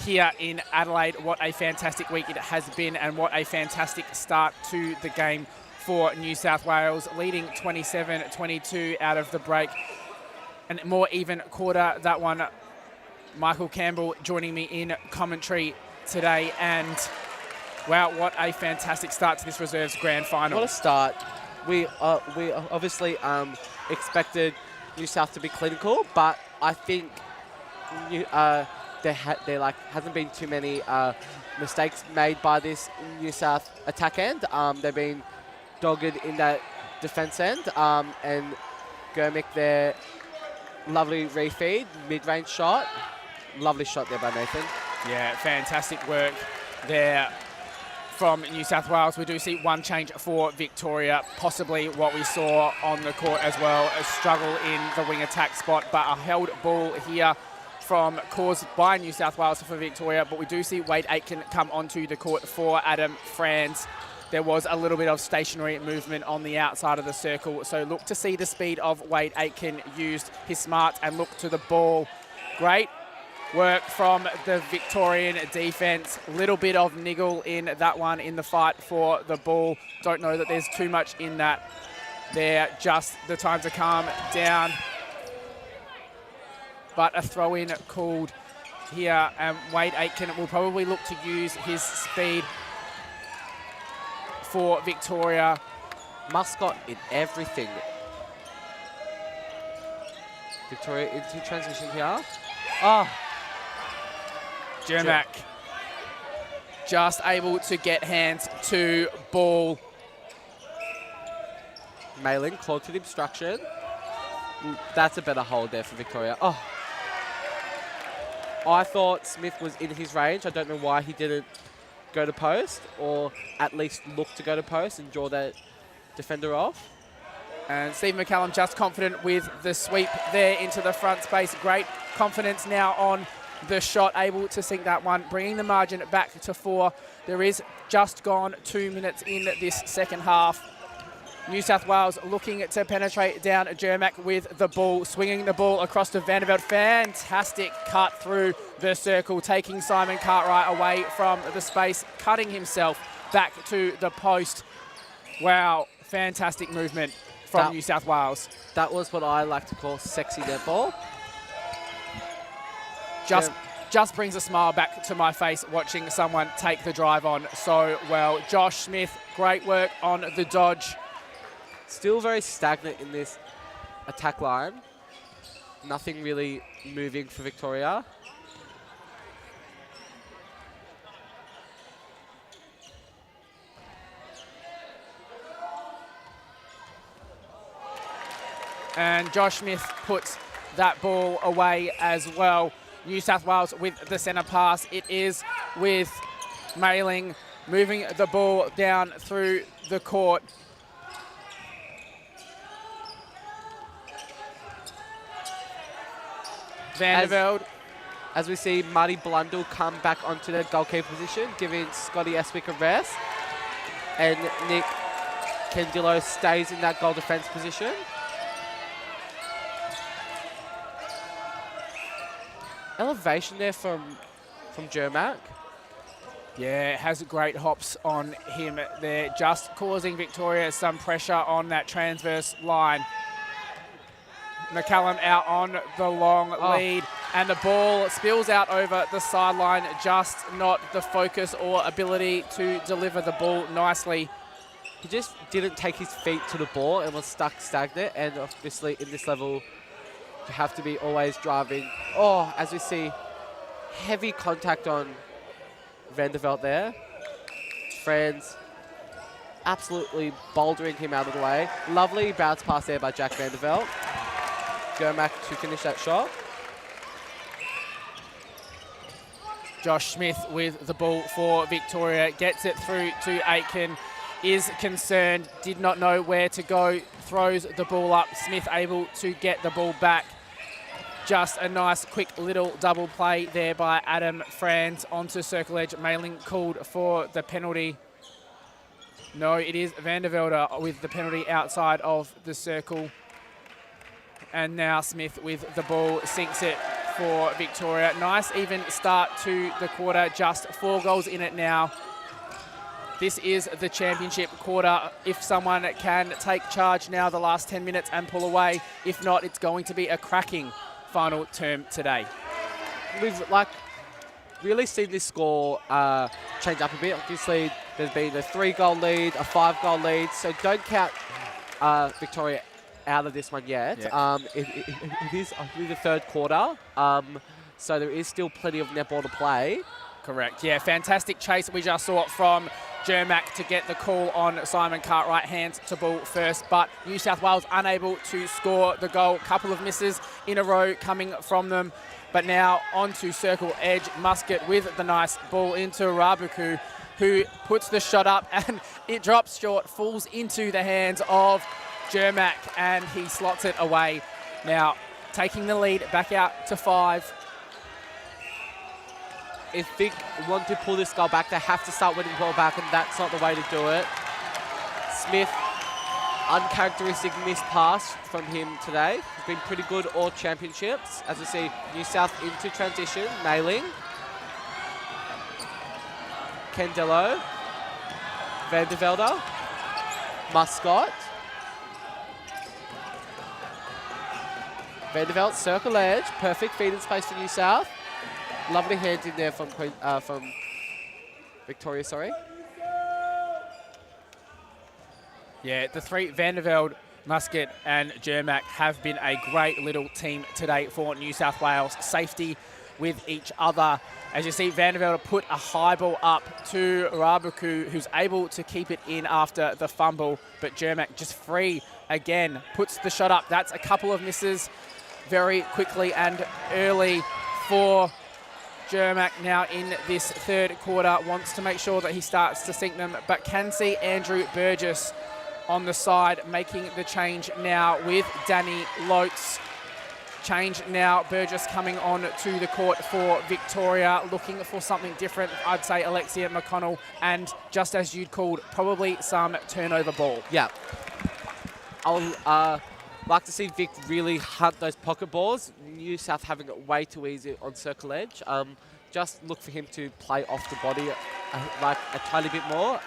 here in Adelaide. What a fantastic week it has been, and what a fantastic start to the game for New South Wales, leading 27-22 out of the break. And more even quarter, that one. Michael Campbell joining me in commentary today, and wow, what a fantastic start to this reserves grand final. What a start. we obviously expected New South to be clinical, but I think there hasn't been too many mistakes made by this New South attack end. They've been dogged in that defence end, and Germick there, lovely refeed, mid-range shot. Lovely shot there by Nathan. Yeah, fantastic work there from New South Wales. We do see one change for Victoria, possibly what we saw on the court as well, a struggle in the wing attack spot, but a held ball here caused by New South Wales for Victoria. But we do see Wade Aitken come onto the court for Adam Franz. There was a little bit of stationary movement on the outside of the circle, so look to see the speed of Wade Aitken used his smarts and look to the ball. Great work from the Victorian defence. Little bit of niggle in that one in the fight for the ball. Don't know that there's too much in that. They're just the time to calm down. But a throw-in called here, and Wade Aitken will probably look to use his speed for Victoria. Muscot in everything. Victoria into transition here. Oh. Jermac just able to get hands to ball. Mailing clawed to the obstruction. That's a better hold there for Victoria. Oh. I thought Smith was in his range. I don't know why he didn't go to post, or at least look to go to post and draw that defender off. And Steve McCallum just confident with the sweep there into the front space. Great confidence now on the shot, able to sink that one, bringing the margin back to 4. There is just gone 2 minutes in this second half. New South Wales looking to penetrate down Jermac with the ball, swinging the ball across to Vanderveld. Fantastic cut through the circle, taking Simon Cartwright away from the space, cutting himself back to the post. Wow, fantastic movement from New South Wales. That was what I like to call sexy netball. Just brings a smile back to my face watching someone take the drive on so well. Josh Smith, great work on the dodge. Still very stagnant in this attack line. Nothing really moving for Victoria. And Josh Smith puts that ball away as well. New South Wales with the centre pass. It is with Mailing moving the ball down through the court. Vanderveld. As we see Marty Blundell come back onto the goalkeeper position, giving Scotty Estwick a rest. And Nick Candillo stays in that goal defence position. Elevation there from Jermac. Yeah, has great hops on him there, just causing Victoria some pressure on that transverse line. McCallum out on the long lead, and the ball spills out over the sideline, just not the focus or ability to deliver the ball nicely. He just didn't take his feet to the ball and was stuck stagnant, and obviously in this level, you have to be always driving. Oh, as we see, heavy contact on Vanderveld there. Franz absolutely bouldering him out of the way. Lovely bounce pass there by Jack Vanderveld. Germac to finish that shot. Josh Smith with the ball for Victoria, gets it through to Aitken, is concerned, did not know where to go, throws the ball up. Smith able to get the ball back. Just a nice quick little double play there by Adam Franz onto circle edge. Mailing called for the penalty. No, it is Vandervelde with the penalty outside of the circle. And now Smith with the ball, sinks it for Victoria. Nice even start to the quarter, just 4 goals in it now. This is the championship quarter. If someone can take charge now the last 10 minutes and pull away, if not, it's going to be a cracking final term today. We've really seen this score change up a bit. Obviously, there's been a 3-goal lead, a 5-goal lead, so don't count Victoria out of this one yet. Yeah. It is only the third quarter, so there is still plenty of netball to play. Correct. Yeah, fantastic chase we just saw from Germac to get the call on Simon Cartwright, hands to ball first, but New South Wales unable to score the goal. Couple of misses in a row coming from them, but now onto circle edge. Muscat with the nice ball into Rabuku, who puts the shot up and it drops short, falls into the hands of Germac, and he slots it away. Now taking the lead back out to 5. If Vic want to pull this goal back, they have to start winning ball back, and that's not the way to do it. Smith, uncharacteristic missed pass from him today. He's been pretty good all championships. As we see, New South into transition, nailing. Candello, Vandervelde, Muscat. Vandervelde, circle edge, perfect feed in space for New South. Lovely hands in there from Victoria, sorry. Yeah, the three, Vandervelde, Muscat and Germac, have been a great little team today for New South Wales. Safety with each other. As you see, Vandervelde put a high ball up to Rabuku, who's able to keep it in after the fumble, but Germac just free again, puts the shot up. That's a couple of misses very quickly and early for Germac now in this third quarter. Wants to make sure that he starts to sink them, but can see Andrew Burgess on the side making the change now with Danny Lotes. Change now, Burgess coming on to the court for Victoria, looking for something different. I'd say Alexia McConnell, and just as you'd called, probably some turnover ball. Yeah. I'll like to see Vic really hunt those pocket balls. New South having it way too easy on circle edge. Just look for him to play off the body like a tiny bit more.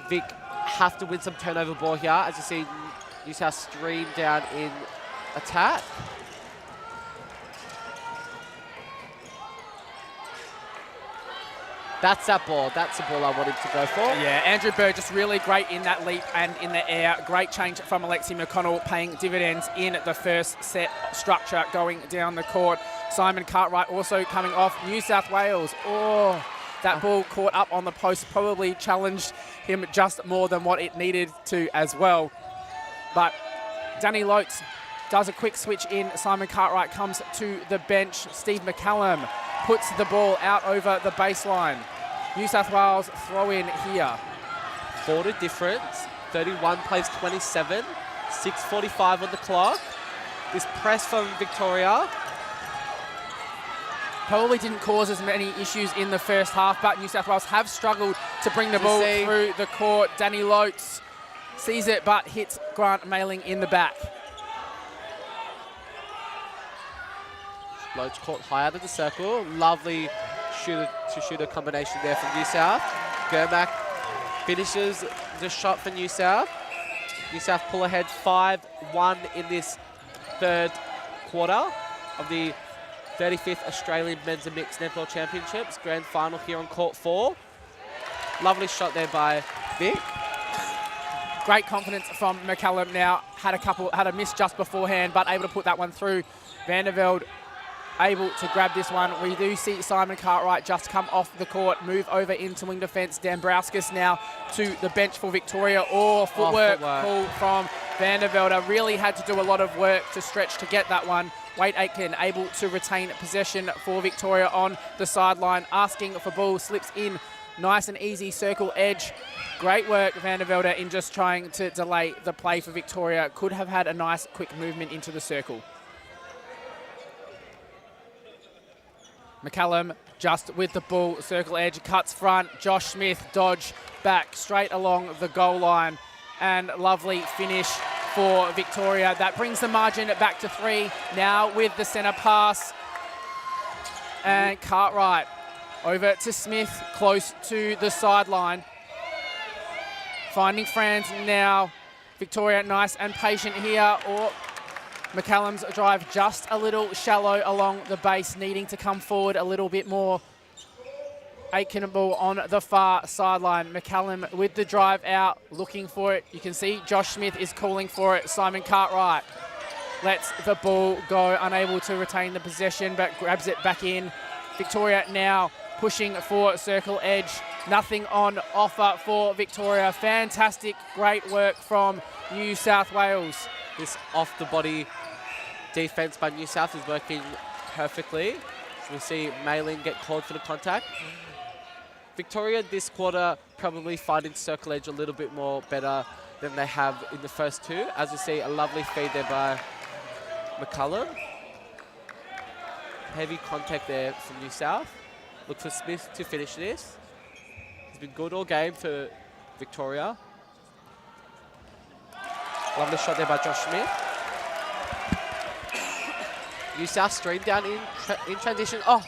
Vic have to win some turnover ball here. As you see, New South stream down in attack. That's that ball. That's the ball I wanted to go for. Yeah, Andrew Burgess really great in that leap and in the air. Great change from Alexi McConnell, paying dividends in the first set structure going down the court. Simon Cartwright also coming off. New South Wales. Oh, that ball caught up on the post, probably challenged him just more than what it needed to as well. But Danny Lotes does a quick switch in. Simon Cartwright comes to the bench. Steve McCallum puts the ball out over the baseline. New South Wales throw in here. Quarter difference. 31 plays 27. 6:45 on the clock. This press from Victoria probably didn't cause as many issues in the first half, but New South Wales have struggled to bring the ball through the court. Danny Lotes sees it, but hits Grant Mailing in the back. Lotes caught high out of the circle. Lovely shooter-to-shooter combination there from New South. Germac finishes the shot for New South. New South pull ahead 5-1 in this third quarter of the 35th Australian Men's and Mixed Netball Championships. Grand final here on court 4. Lovely shot there by Vic. Great confidence from McCallum now. Had a miss just beforehand, but able to put that one through. Vandervelde able to grab this one. We do see Simon Cartwright just come off the court, move over into wing defence. Dambrauskas now to the bench for Victoria. Footwork pull from Vandervelde. Really had to do a lot of work to stretch to get that one. Wade Aitken able to retain possession for Victoria on the sideline, asking for ball, slips in. Nice and easy circle edge. Great work, Vandervelde, in just trying to delay the play for Victoria. Could have had a nice quick movement into the circle. McCallum just with the ball, circle edge, cuts front. Josh Smith, dodge back, straight along the goal line. And lovely finish for Victoria. That brings the margin back to 3. Now with the centre pass. And Cartwright over to Smith, close to the sideline. Finding Franz now. Victoria nice and patient here. McCallum's drive just a little shallow along the base, needing to come forward a little bit more. Aitken ball on the far sideline. McCallum with the drive out, looking for it. You can see Josh Smith is calling for it. Simon Cartwright lets the ball go, unable to retain the possession, but grabs it back in. Victoria now pushing for circle edge. Nothing on offer for Victoria. Fantastic, great work from New South Wales. This off-the-body defence by New South is working perfectly. So we see Malin get called for the contact. Victoria this quarter probably finding circle edge a little bit more better than they have in the first two. As we see, a lovely feed there by McCullum. Heavy contact there from New South. Look for Smith to finish this. He's been good all game for Victoria. Lovely shot there by Josh Smith. New South stream down in transition. Oh!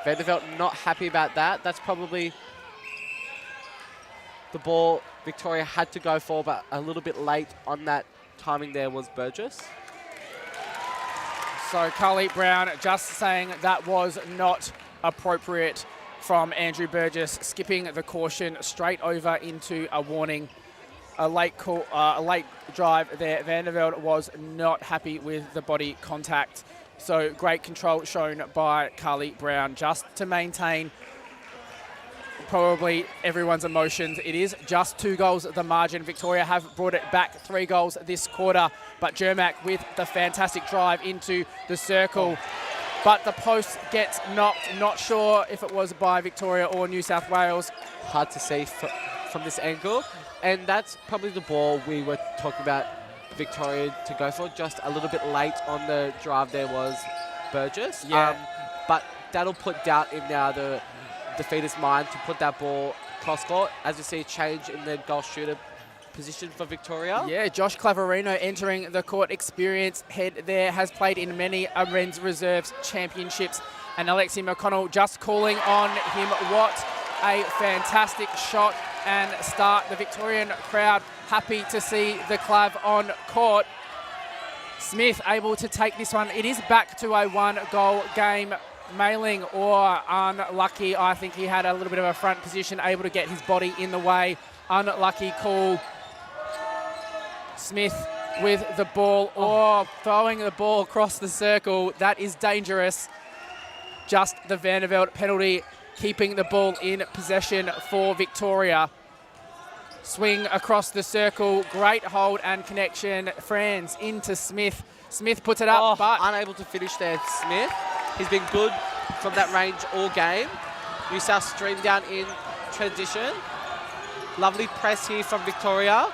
Vanderveld not happy about that. That's probably the ball Victoria had to go for, but a little bit late on that timing there was Burgess. So Carly Brown just saying that was not appropriate from Andrew Burgess, skipping the caution straight over into a warning. A late drive there. Vanderveld was not happy with the body contact. So great control shown by Carly Brown just to maintain probably everyone's emotions. It is just 2 goals at the margin. Victoria have brought it back 3 goals this quarter, but Jermack with the fantastic drive into the circle. But the post gets knocked. Not sure if it was by Victoria or New South Wales. Hard to see from this angle. And that's probably the ball we were talking about Victoria to go for. Just a little bit late on the drive there was Burgess. Yeah. But that'll put doubt in now the defeater's mind to put that ball cross court. As you see, a change in the goal shooter position for Victoria. Yeah, Josh Clavarino entering the court. Experienced head there, has played in many men's reserves championships. And Alexi McConnell just calling on him. What a fantastic shot and start. The Victorian crowd happy to see the Clav on court. Smith able to take this one. It is back to a 1-goal game. Mailing or unlucky. I think he had a little bit of a front position, able to get his body in the way. Unlucky call. Smith with the ball, or throwing the ball across the circle. That is dangerous. Just the Vanderveld penalty, keeping the ball in possession for Victoria. Swing across the circle, great hold and connection. Franz into Smith. Smith puts it up, but unable to finish there, Smith. He's been good from that range all game. New South stream down in transition. Lovely press here from Victoria.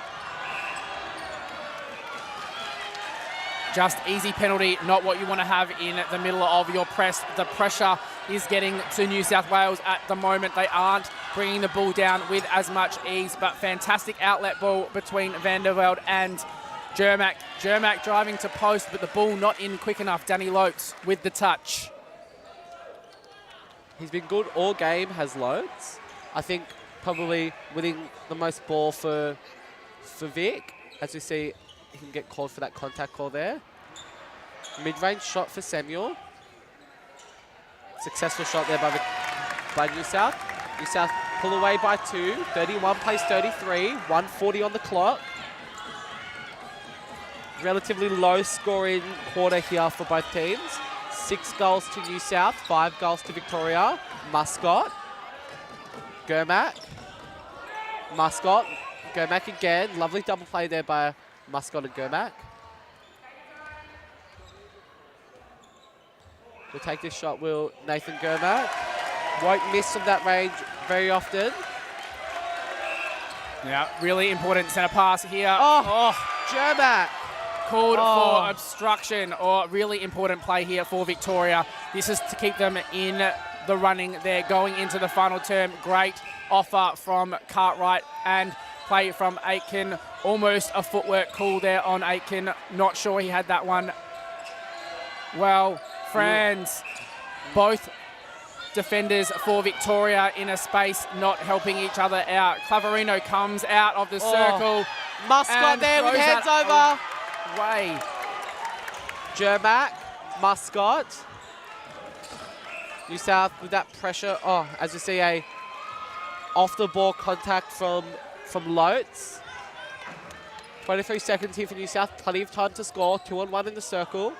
Just easy penalty, not what you want to have in the middle of your press. The pressure is getting to New South Wales at the moment. They aren't bringing the ball down with as much ease, but fantastic outlet ball between Vanderveld and Jermack. Jermack driving to post, but the ball not in quick enough. Danny Lopes with the touch. He's been good all game, has loads. I think probably winning the most ball for Vic. As we see, he can get called for that contact call there. Mid-range shot for Samuel. Successful shot there by New South. New South pull away by 2. 31 plays 33. 1:40 on the clock. Relatively low scoring quarter here for both teams. 6 goals to New South, 5 goals to Victoria. Muscott. Germack. Muscott. Germack again. Lovely double play there by Muscott and Germack. We'll take this shot, will Nathan Germack. Won't miss from that range very often. Yeah, really important centre pass here. Germack. Called for obstruction, or really important play here for Victoria. This is to keep them in the running. They're going into the final term. Great offer from Cartwright and play from Aitken. Almost a footwork call there on Aitken. Not sure he had that one. Well, Franz, both defenders for Victoria in a space, not helping each other out. Clavarino comes out of the circle. Muscott there with hands over. Way. Germack Muscott. New South with that pressure. Oh, as you see, a off-the-ball contact from Lotes. 23 seconds here for New South. Plenty of time to score. 2-on-1 in the circle.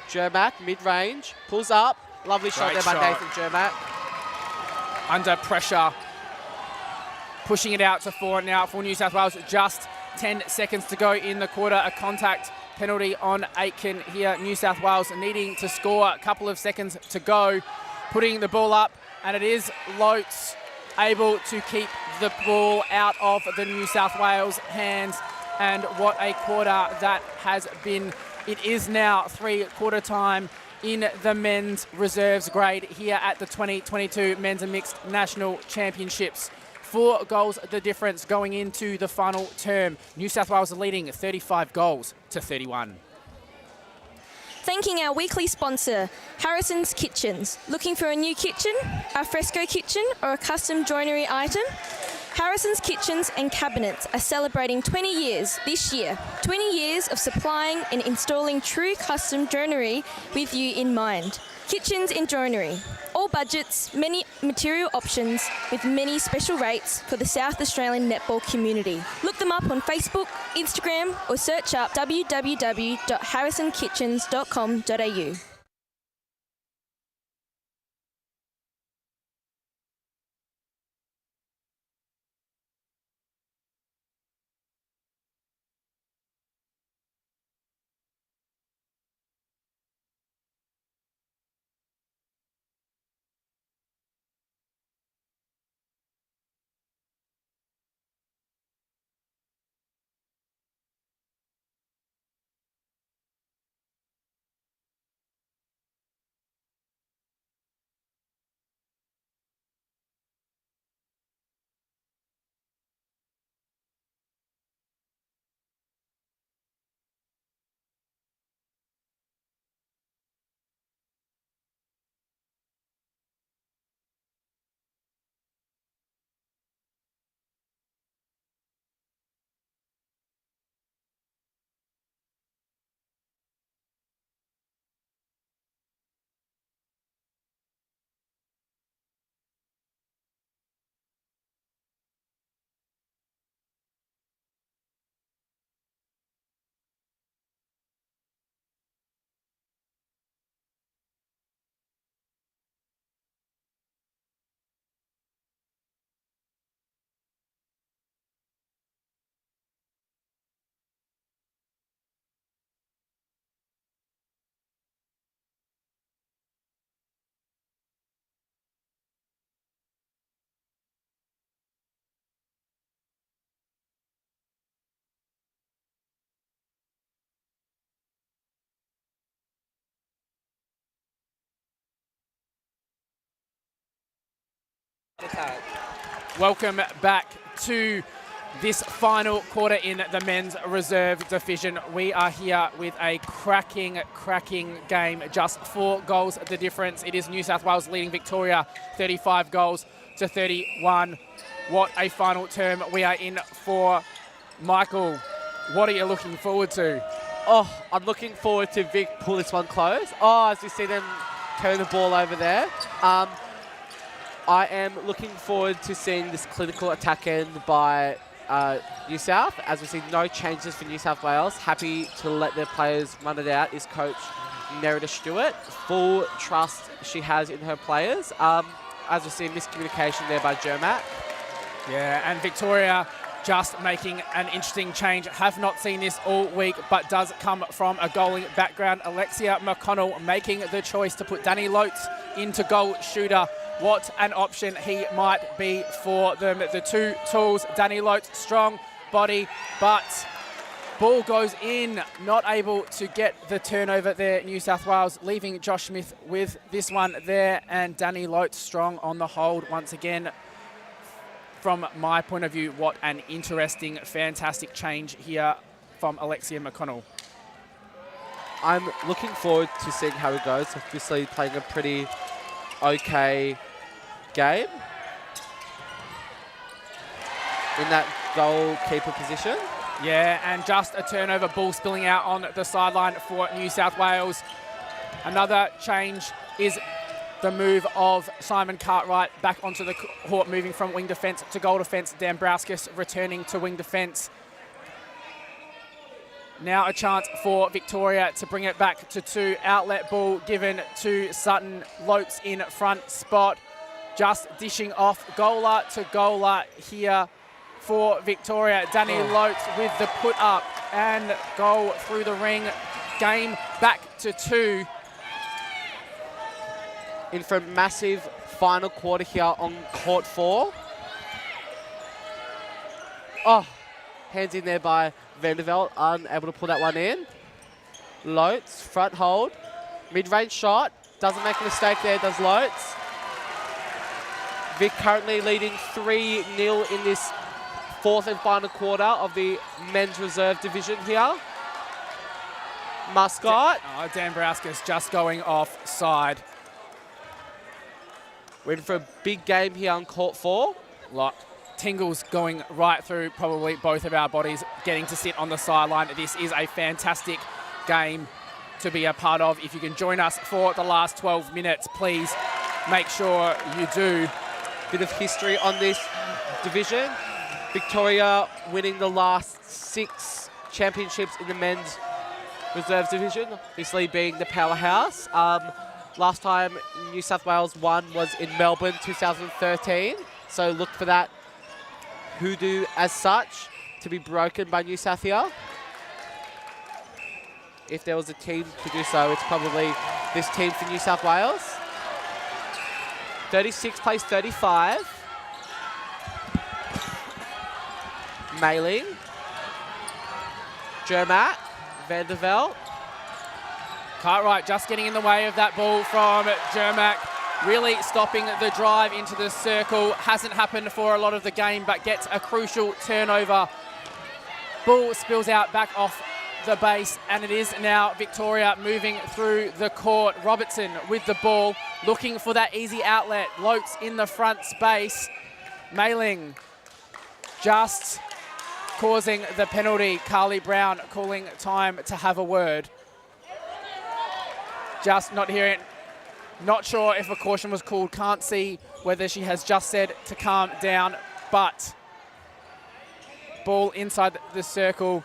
Jermack, mid-range, pulls up. Lovely shot there by Nathan Jermack. Under pressure. Pushing it out to 4 now for New South Wales. Just 10 seconds to go in the quarter. A contact penalty on Aitken here. New South Wales needing to score. A couple of seconds to go. Putting the ball up, and it is Lotes able to keep the ball out of the New South Wales hands. And what a quarter that has been. It is now 3-quarter time in the men's reserves grade here at the 2022 Men's and Mixed National Championships. 4 goals the difference going into the final term. New South Wales are leading 35 goals to 31. Thanking our weekly sponsor, Harrison's Kitchens. Looking for a new kitchen, a fresco kitchen or a custom joinery item? Harrison's Kitchens and Cabinets are celebrating 20 years this year. 20 years of supplying and installing true custom joinery with you in mind. Kitchens and joinery. All budgets, many material options with many special rates for the South Australian netball community. Look them up on Facebook, Instagram or search up www.harrisonkitchens.com.au. Welcome back to this final quarter in the men's reserve division. We are here with a cracking game. Just 4 goals the difference. It is New South Wales leading Victoria 35 goals to 31. What a final term we are in for. Michael, what are you looking forward to? Oh, I'm looking forward to Vic pull this one close. Oh, as we see them turn the ball over there. I am looking forward to seeing this clinical attack end by New South. As we see, no changes for New South Wales. Happy to let their players run it out is coach Nerida Stewart. Full trust she has in her players. As we see, miscommunication there by Jermack. Yeah, and Victoria just making an interesting change. Have not seen this all week, but does come from a goaling background. Alexia McConnell making the choice to put Danny Lotes into goal shooter. What an option he might be for them. The 2 tools, Danny Lotes, strong body, but ball goes in. Not able to get the turnover there, New South Wales, leaving Josh Smith with this one there, and Danny Lotes strong on the hold once again. From my point of view, what an interesting, fantastic change here from Alexia McConnell. I'm looking forward to seeing how it goes. Obviously playing a pretty okay game in that goalkeeper position. Yeah, and just a turnover, ball spilling out on the sideline for New South Wales. Another change is the move of Simon Cartwright back onto the court, moving from wing defence to goal defence. Dambrowskis returning to wing defence. Now a chance for Victoria to bring it back to 2. Outlet ball given to Sutton. Lotes in front spot. Just dishing off goaler to goaler here for Victoria. Danny Lotes with the put up and goal through the ring. Game back to 2. In for a massive final quarter here on court 4. Oh, hands in there by Vanderveld, unable to pull that one in. Lotes, front hold, mid-range shot, doesn't make a mistake there, does Lotes. Vic currently leading 3-0 in this 4th and final quarter of the men's reserve division here. Muscat. Dambrowskis just going offside. We're in for a big game here on court 4. Tingles going right through probably both of our bodies, getting to sit on the sideline. This is a fantastic game to be a part of. If you can join us for the last 12 minutes, please make sure you do. Bit of history on this division. Victoria winning the last 6 championships in the men's reserves division, obviously being the powerhouse. Last time New South Wales won was in Melbourne 2013, so look for that hoodoo as such to be broken by New South here. If there was a team to do so, it's probably this team for New South Wales. 36 plays 35. Mailing. Jermat. Vanderveld. Cartwright just getting in the way of that ball from Jermac, really stopping the drive into the circle. Hasn't happened for a lot of the game, but gets a crucial turnover. Ball spills out back off the base, and it is now Victoria moving through the court. Robertson with the ball, looking for that easy outlet. Lotes in the front space. Mailing just causing the penalty. Carly Brown calling time to have a word. Just not hearing it. Not sure if a caution was called. Can't see whether she has just said to calm down, but ball inside the circle.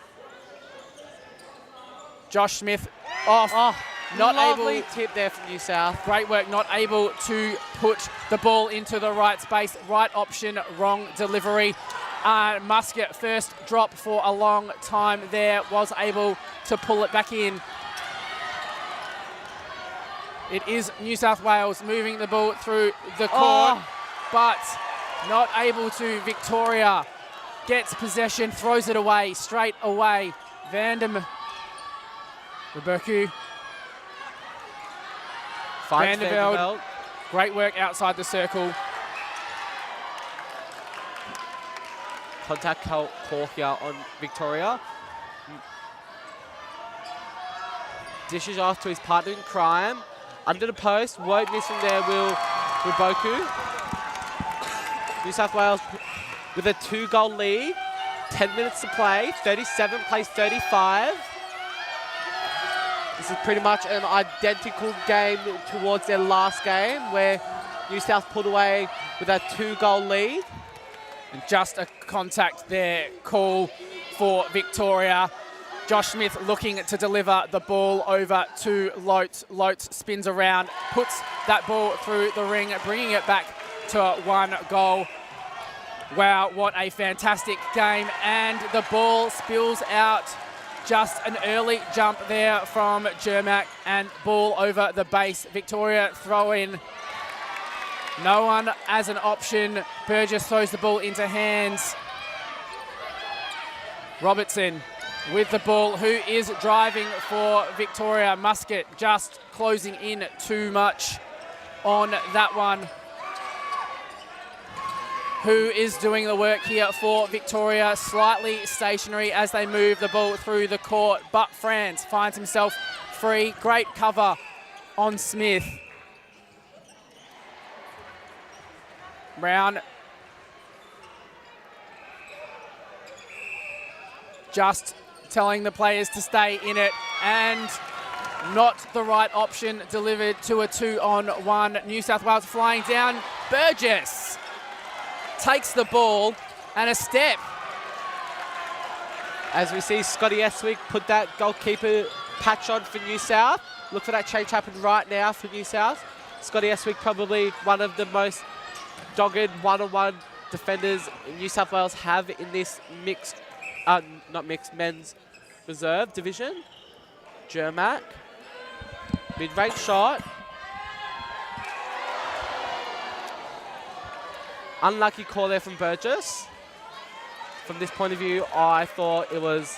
Josh Smith off. Not lovely able. Tip there from New South. Great work. Not able to put the ball into the right space. Right option, wrong delivery. Muscat, first drop for a long time there, was able to pull it back in. It is New South Wales moving the ball through the court, but not able to. Victoria gets possession, throws it away, straight away. Rebeku. Vanderveld. Great work outside the circle. Contact call here on Victoria. Dishes off to his partner in crime. Under the post, won't miss from there, will Rebeku. New South Wales with a 2-goal lead. 10 minutes to play, 37 plays 35. This is pretty much an identical game towards their last game, where New South pulled away with a 2-goal lead. And just a contact there, call for Victoria. Josh Smith looking to deliver the ball over to Lotes. Lotes spins around, puts that ball through the ring, bringing it back to 1 goal. Wow, what a fantastic game. And the ball spills out. Just an early jump there from Jermac, and ball over the base. Victoria throw in. No one as an option. Burgess throws the ball into hands. Robertson with the ball, who is driving for Victoria. Muscat just closing in too much on that one. Who is doing the work here for Victoria? Slightly stationary as they move the ball through the court, but Franz finds himself free. Great cover on Smith. Brown just telling the players to stay in it, and Not the right option, delivered to a 2-on-1. New South Wales flying down. Burgess takes the ball and a step. As we see Scotty Estwick put that goalkeeper patch on for New South. Look for that change happen right now for New South. Scotty Estwick probably one of the most dogged one-on-one defenders New South Wales have in this men's reserve division. Jermac, mid-range shot. Unlucky call there from Burgess. From this point of view, I thought it was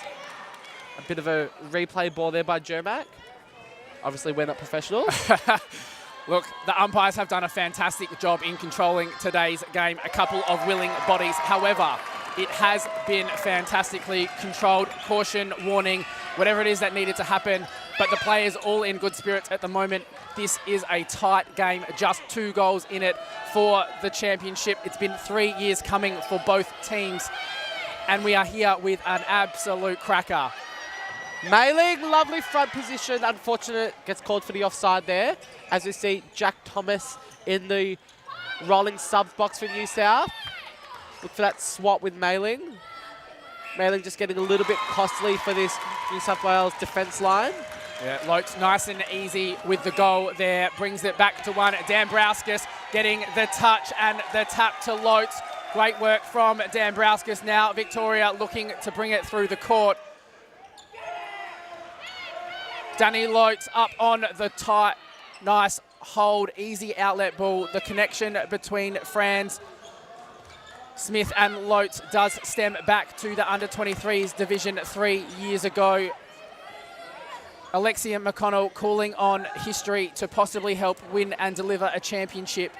a bit of a replay ball there by Jermac. Obviously, we're not professionals. Look, the umpires have done a fantastic job in controlling today's game. A couple of willing bodies. However, it has been fantastically controlled. Caution, warning, whatever it is that needed to happen. But the players all in good spirits at the moment. This is a tight game. Just 2 goals in it for the championship. It's been 3 years coming for both teams. And we are here with an absolute cracker. Mailing, lovely front position. Unfortunate, gets called for the offside there. As we see Jack Thomas in the rolling subs box for New South. Look for that swap with Mailing. Mailing just getting a little bit costly for this New South Wales defence line. Yeah, Lotes nice and easy with the goal there. Brings it back to one. Dambrauskas getting the touch and the tap to Lotes. Great work from Dambrauskas. Now Victoria looking to bring it through the court. Danny Lotes up on the tight, nice hold, easy outlet ball. The connection between Franz Smith and Lotes does stem back to the under-23s Division 3 years ago. Alexia McConnell calling on history to possibly help win and deliver a championship.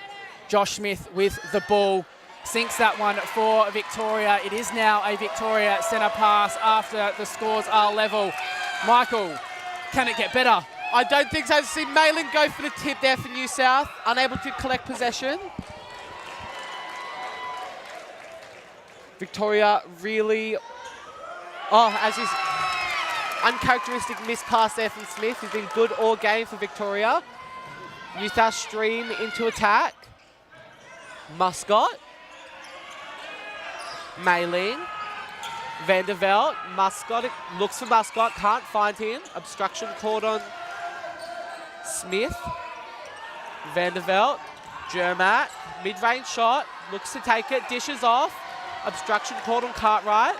Josh Smith with the ball. Sinks that one for Victoria. It is now a Victoria centre pass after the scores are level. Michael, can it get better? I don't think so. See Malin go for the tip there for New South. Unable to collect possession. Victoria really... as his uncharacteristic missed pass there from Smith. He's been good all game for Victoria. New South stream into attack. Muscott. Mailing. Vanderveld. Muscott looks for Muscott. Can't find him. Obstruction called on Smith. Vanderveld. Jermac. Mid-range shot. Looks to take it. Dishes off. Obstruction called on Cartwright.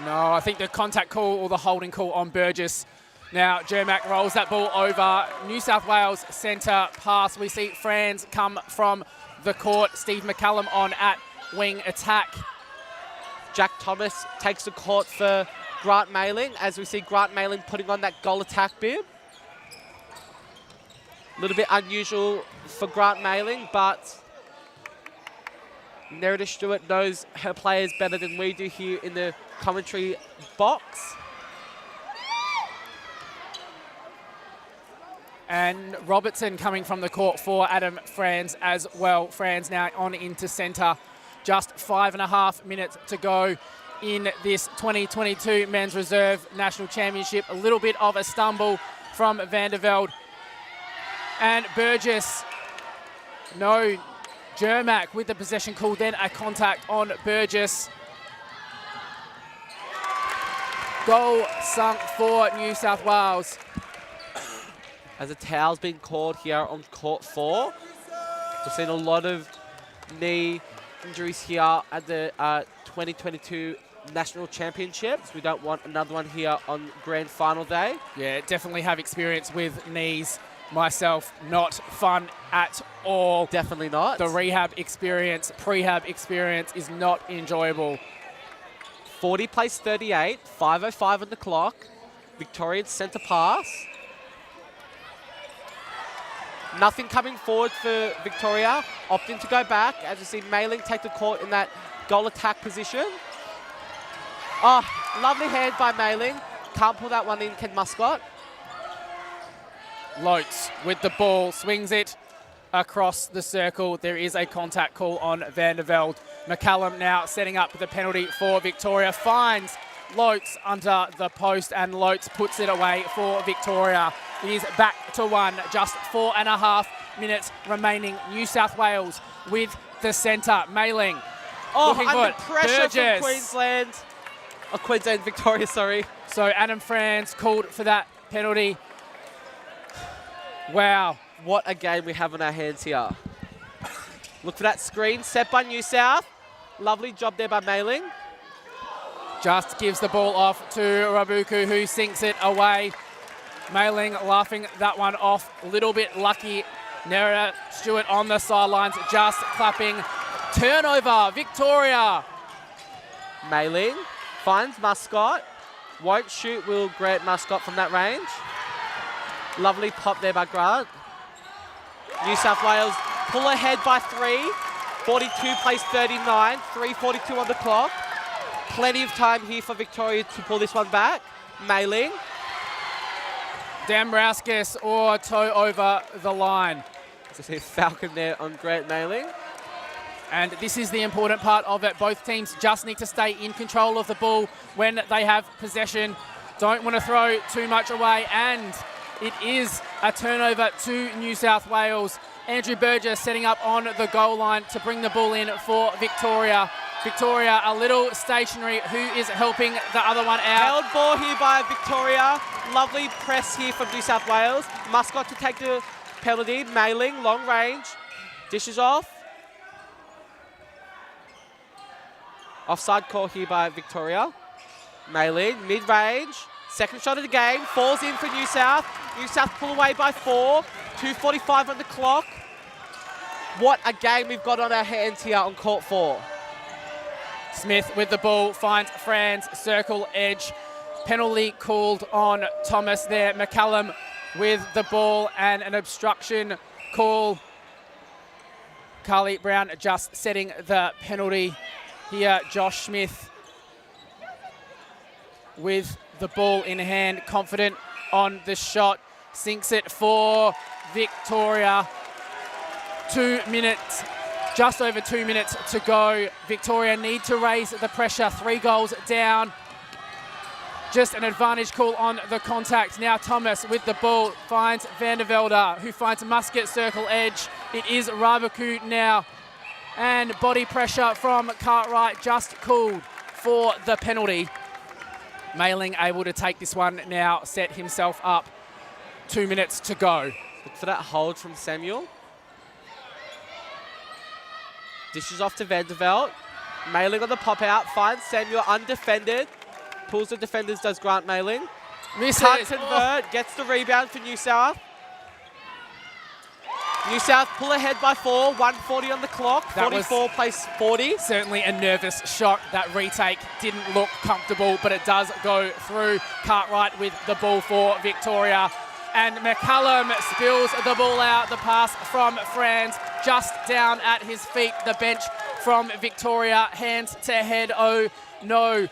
No, I think the contact call or the holding call on Burgess. Now Jermac rolls that ball over. New South Wales centre pass. We see Franz come from the court. Steve McCallum on at wing attack. Jack Thomas takes the court for Grant Mailing, as we see Grant Mailing putting on that goal attack bib. A little bit unusual for Grant Mailing, but Nerida Stewart knows her players better than we do here in the commentary box. And Robertson coming from the court for Adam Franz as well. Franz now on into centre. Just 5.5 minutes to go in this 2022 Men's Reserve National Championship. A little bit of a stumble from Vanderveld. And Burgess, no, Jermac with the possession call, then a contact on Burgess. Goal sunk for New South Wales. As a towel's been called here on court 4. We've seen a lot of knee injuries here at the 2022 National Championships. We don't want another one here on Grand Final Day. Yeah, definitely have experience with knees myself. Not fun at all. Definitely not. The rehab experience, prehab experience is not enjoyable. 40 plays 38, 5:05 on the clock. Victorian centre pass. Nothing coming forward for Victoria. Opting to go back, as you see Mailing take the court in that goal attack position. Oh, lovely hand by Mailing. Can't pull that one in, Ken Muscott. Lotes with the ball, swings it across the circle. There is a contact call on Vanderveld. McCallum now setting up the penalty for Victoria. Finds Lotes under the post, and Lotes puts it away for Victoria. is back to 1. Just 4.5 minutes remaining. New South Wales with the centre. Mailing. Oh, looking under good. pressure Burgess. from Queensland. Oh, Queensland, Victoria, sorry. So Adam Franz called for that penalty. Wow. What a game we have on our hands here. Look for that screen, set by New South. Lovely job there by Mailing. Just gives the ball off to Rabuku, who sinks it away. Mailing laughing that one off. A little bit lucky. Nerida Stewart on the sidelines, just clapping. Turnover, Victoria. Mailing finds Muscott. Won't shoot, will Grant Muscott from that range. Lovely pop there by Grant. New South Wales pull ahead by 3. 42 plays 39. 3:42 on the clock. Plenty of time here for Victoria to pull this one back. Mailing. Dambrowskis or toe over the line. So see Falcon there on Grant Mailing. And this is the important part of it. Both teams just need to stay in control of the ball when they have possession. Don't want to throw too much away. And it is a turnover to New South Wales. Andrew Burgess setting up on the goal line to bring the ball in for Victoria. Victoria a little stationary. Who is helping the other one out? Held ball here by Victoria. Lovely press here from New South Wales. Muscott to take the penalty. Mailing, long range. Dishes off. Offside call here by Victoria. Mailing, mid-range. Second shot of the game. Falls in for New South. New South pull away by 4. 2:45 on the clock. What a game we've got on our hands here on court 4. Smith with the ball, finds Franz, circle edge. Penalty called on Thomas there. McCallum with the ball and an obstruction call. Carly Brown just setting the penalty here. Josh Smith with the ball in hand, confident on the shot. Sinks it for Victoria. 2 minutes. Just over 2 minutes to go. Victoria need to raise the pressure. 3 goals down. Just an advantage call on the contact. Now Thomas with the ball finds Vandervelde, who finds Muscat circle edge. It is Rabuku now. And body pressure from Cartwright just called for the penalty. Mailing able to take this one now, set himself up. 2 minutes to go. Look for that hold from Samuel. Dishes off to Vandervelde. Mailing on the pop out, finds Samuel undefended. Pulls the defenders, does Grant Mailing. Misses. Can't convert, gets the rebound for New South. New South pull ahead by 4, 1:40 on the clock. That 44 plays 40. Certainly a nervous shot. That retake didn't look comfortable, but it does go through. Cartwright with the ball for Victoria. And McCallum spills the ball out. The pass from Franz just down at his feet. The bench from Victoria, hands to head. Oh no.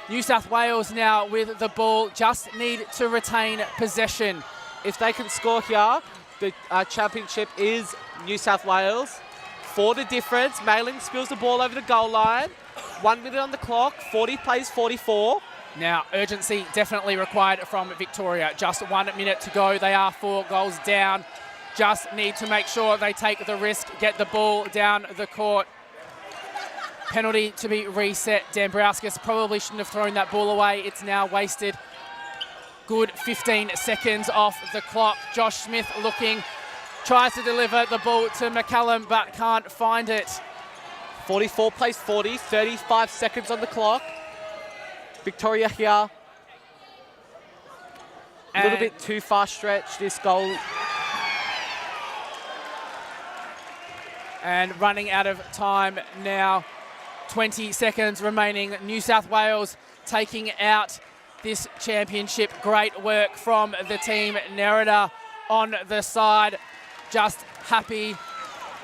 New South Wales now with the ball, just need to retain possession. If they can score here, the championship is New South Wales. 4 the difference. Mailing spills the ball over the goal line. 1 minute on the clock. 40 plays 44. Now, urgency definitely required from Victoria. Just 1 minute to go. They are 4 goals down. Just need to make sure they take the risk, get the ball down the court. Penalty to be reset. Dambrowskis probably shouldn't have thrown that ball away. It's now wasted. Good 15 seconds off the clock. Josh Smith looking, tries to deliver the ball to McCallum, but can't find it. 44 plays 40, 35 seconds on the clock. Victoria here. A little bit too far stretch, this goal. And running out of time now. 20 seconds remaining. New South Wales taking out this championship. Great work from the team. Nerida on the side. Just happy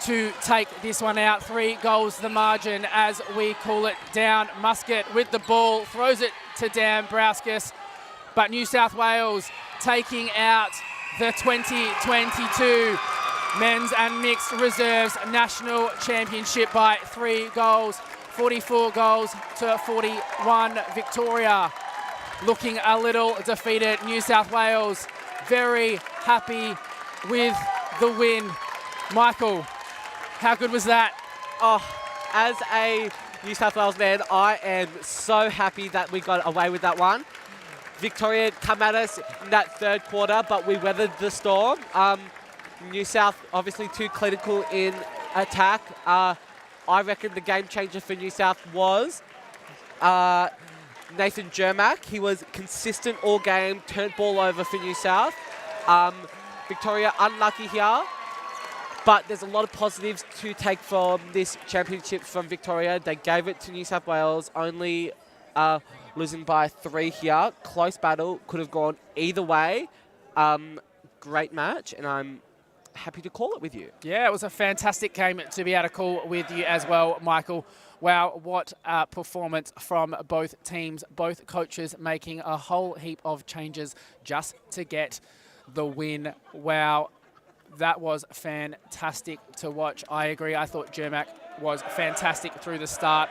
to take this one out. 3 goals the margin as we cool it down. Muscat with the ball, throws it to Dambrowskis. But New South Wales taking out the 2022 Men's and Mixed Reserves National Championship by 3 goals. 44 goals to 41. Victoria looking a little defeated. New South Wales very happy with the win. Michael, how good was that? Oh, as a New South Wales man, I am so happy that we got away with that one. Victoria come at us in that third quarter, but we weathered the storm. New South obviously too clinical in attack. I reckon the game changer for New South was Nathan Jermack. He was consistent all game, turned ball over for New South. Victoria unlucky here, but there's a lot of positives to take from this championship from Victoria. They gave it to New South Wales, only losing by 3 here. Close battle, could have gone either way. Great match, and I'm happy to call it with you. Yeah, it was a fantastic game to be able to call with you as well, Michael. Wow, what a performance from both teams, both coaches making a whole heap of changes just to get the win. Wow, that was fantastic to watch. I agree. I thought Jermack was fantastic through the start.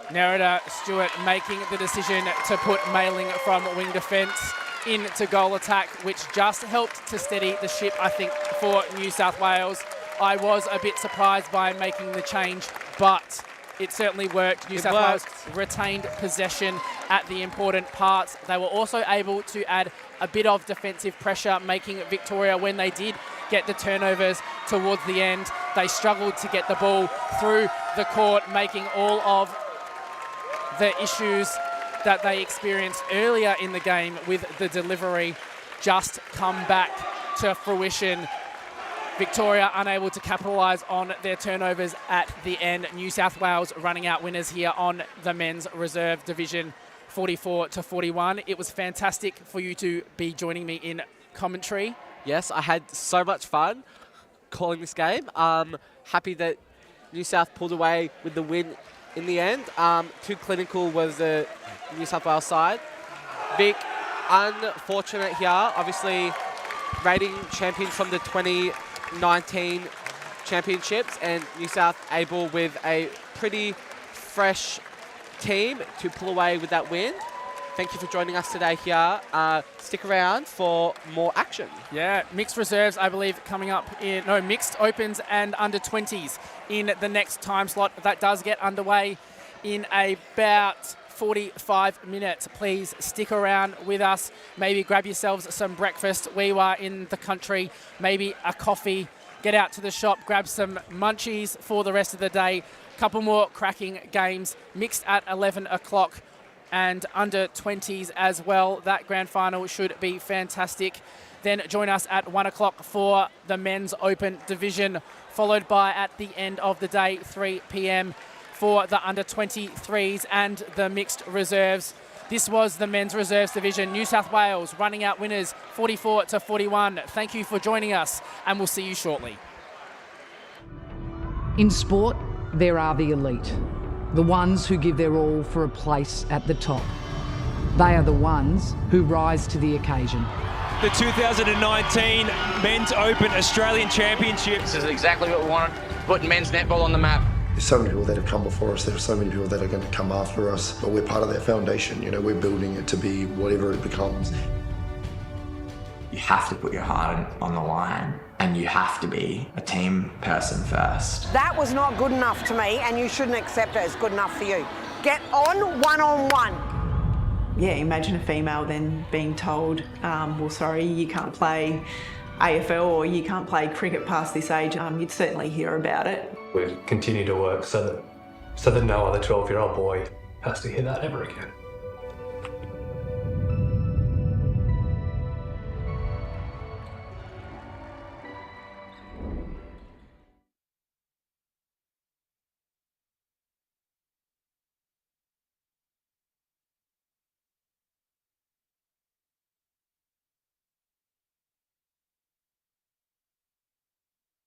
Nerida Stewart making the decision to put Mailing from wing defence into goal attack, which just helped to steady the ship, I think, for New South Wales. I was a bit surprised by making the change, but it certainly worked. New South Wales retained possession at the important parts. They were also able to add a bit of defensive pressure, making Victoria, when they did get the turnovers towards the end, they struggled to get the ball through the court, making all of the issues that they experienced earlier in the game with the delivery just come back to fruition. Victoria unable to capitalise on their turnovers at the end. New South Wales running out winners here on the men's reserve division, 44-41. It was fantastic for you to be joining me in commentary. Yes, I had so much fun calling this game. Happy that New South pulled away with the win in the end. Too clinical was the New South Wales side. Vic, unfortunate here. Obviously, rating champions from the 2019 championships, and New South able with a pretty fresh team to pull away with that win. Thank you for joining us today here. Stick around for more action. Yeah, mixed reserves, I believe, coming up in, no, mixed opens and under 20s in the next time slot. That does get underway in about 45 minutes. Please stick around with us. Maybe grab yourselves some breakfast. We are in the country, maybe a coffee. Get out to the shop, grab some munchies for the rest of the day. Couple more cracking games, mixed at 11 o'clock. And under 20s as well. That grand final should be fantastic. Then join us at 1 o'clock for the men's open division, followed by, at the end of the day, 3 p.m. for the under 23s and the mixed reserves. This was the men's reserves division. New South Wales running out winners 44-41. Thank you for joining us, and we'll see you shortly. In sport, there are the elite. The ones who give their all for a place at the top. They are the ones who rise to the occasion. The 2019 Men's Open Australian Championships. This is exactly what we wanted, putting men's netball on the map. There's so many people that have come before us, there's so many people that are going to come after us, but we're part of that foundation, you know, we're building it to be whatever it becomes. You have to put your heart on the line, and you have to be a team person first. That was not good enough to me, and you shouldn't accept it as good enough for you. Get on one-on-one. Yeah, imagine a female then being told, well, sorry, you can't play AFL or you can't play cricket past this age. You'd certainly hear about it. We continue to work so that no other 12-year-old boy has to hear that ever again.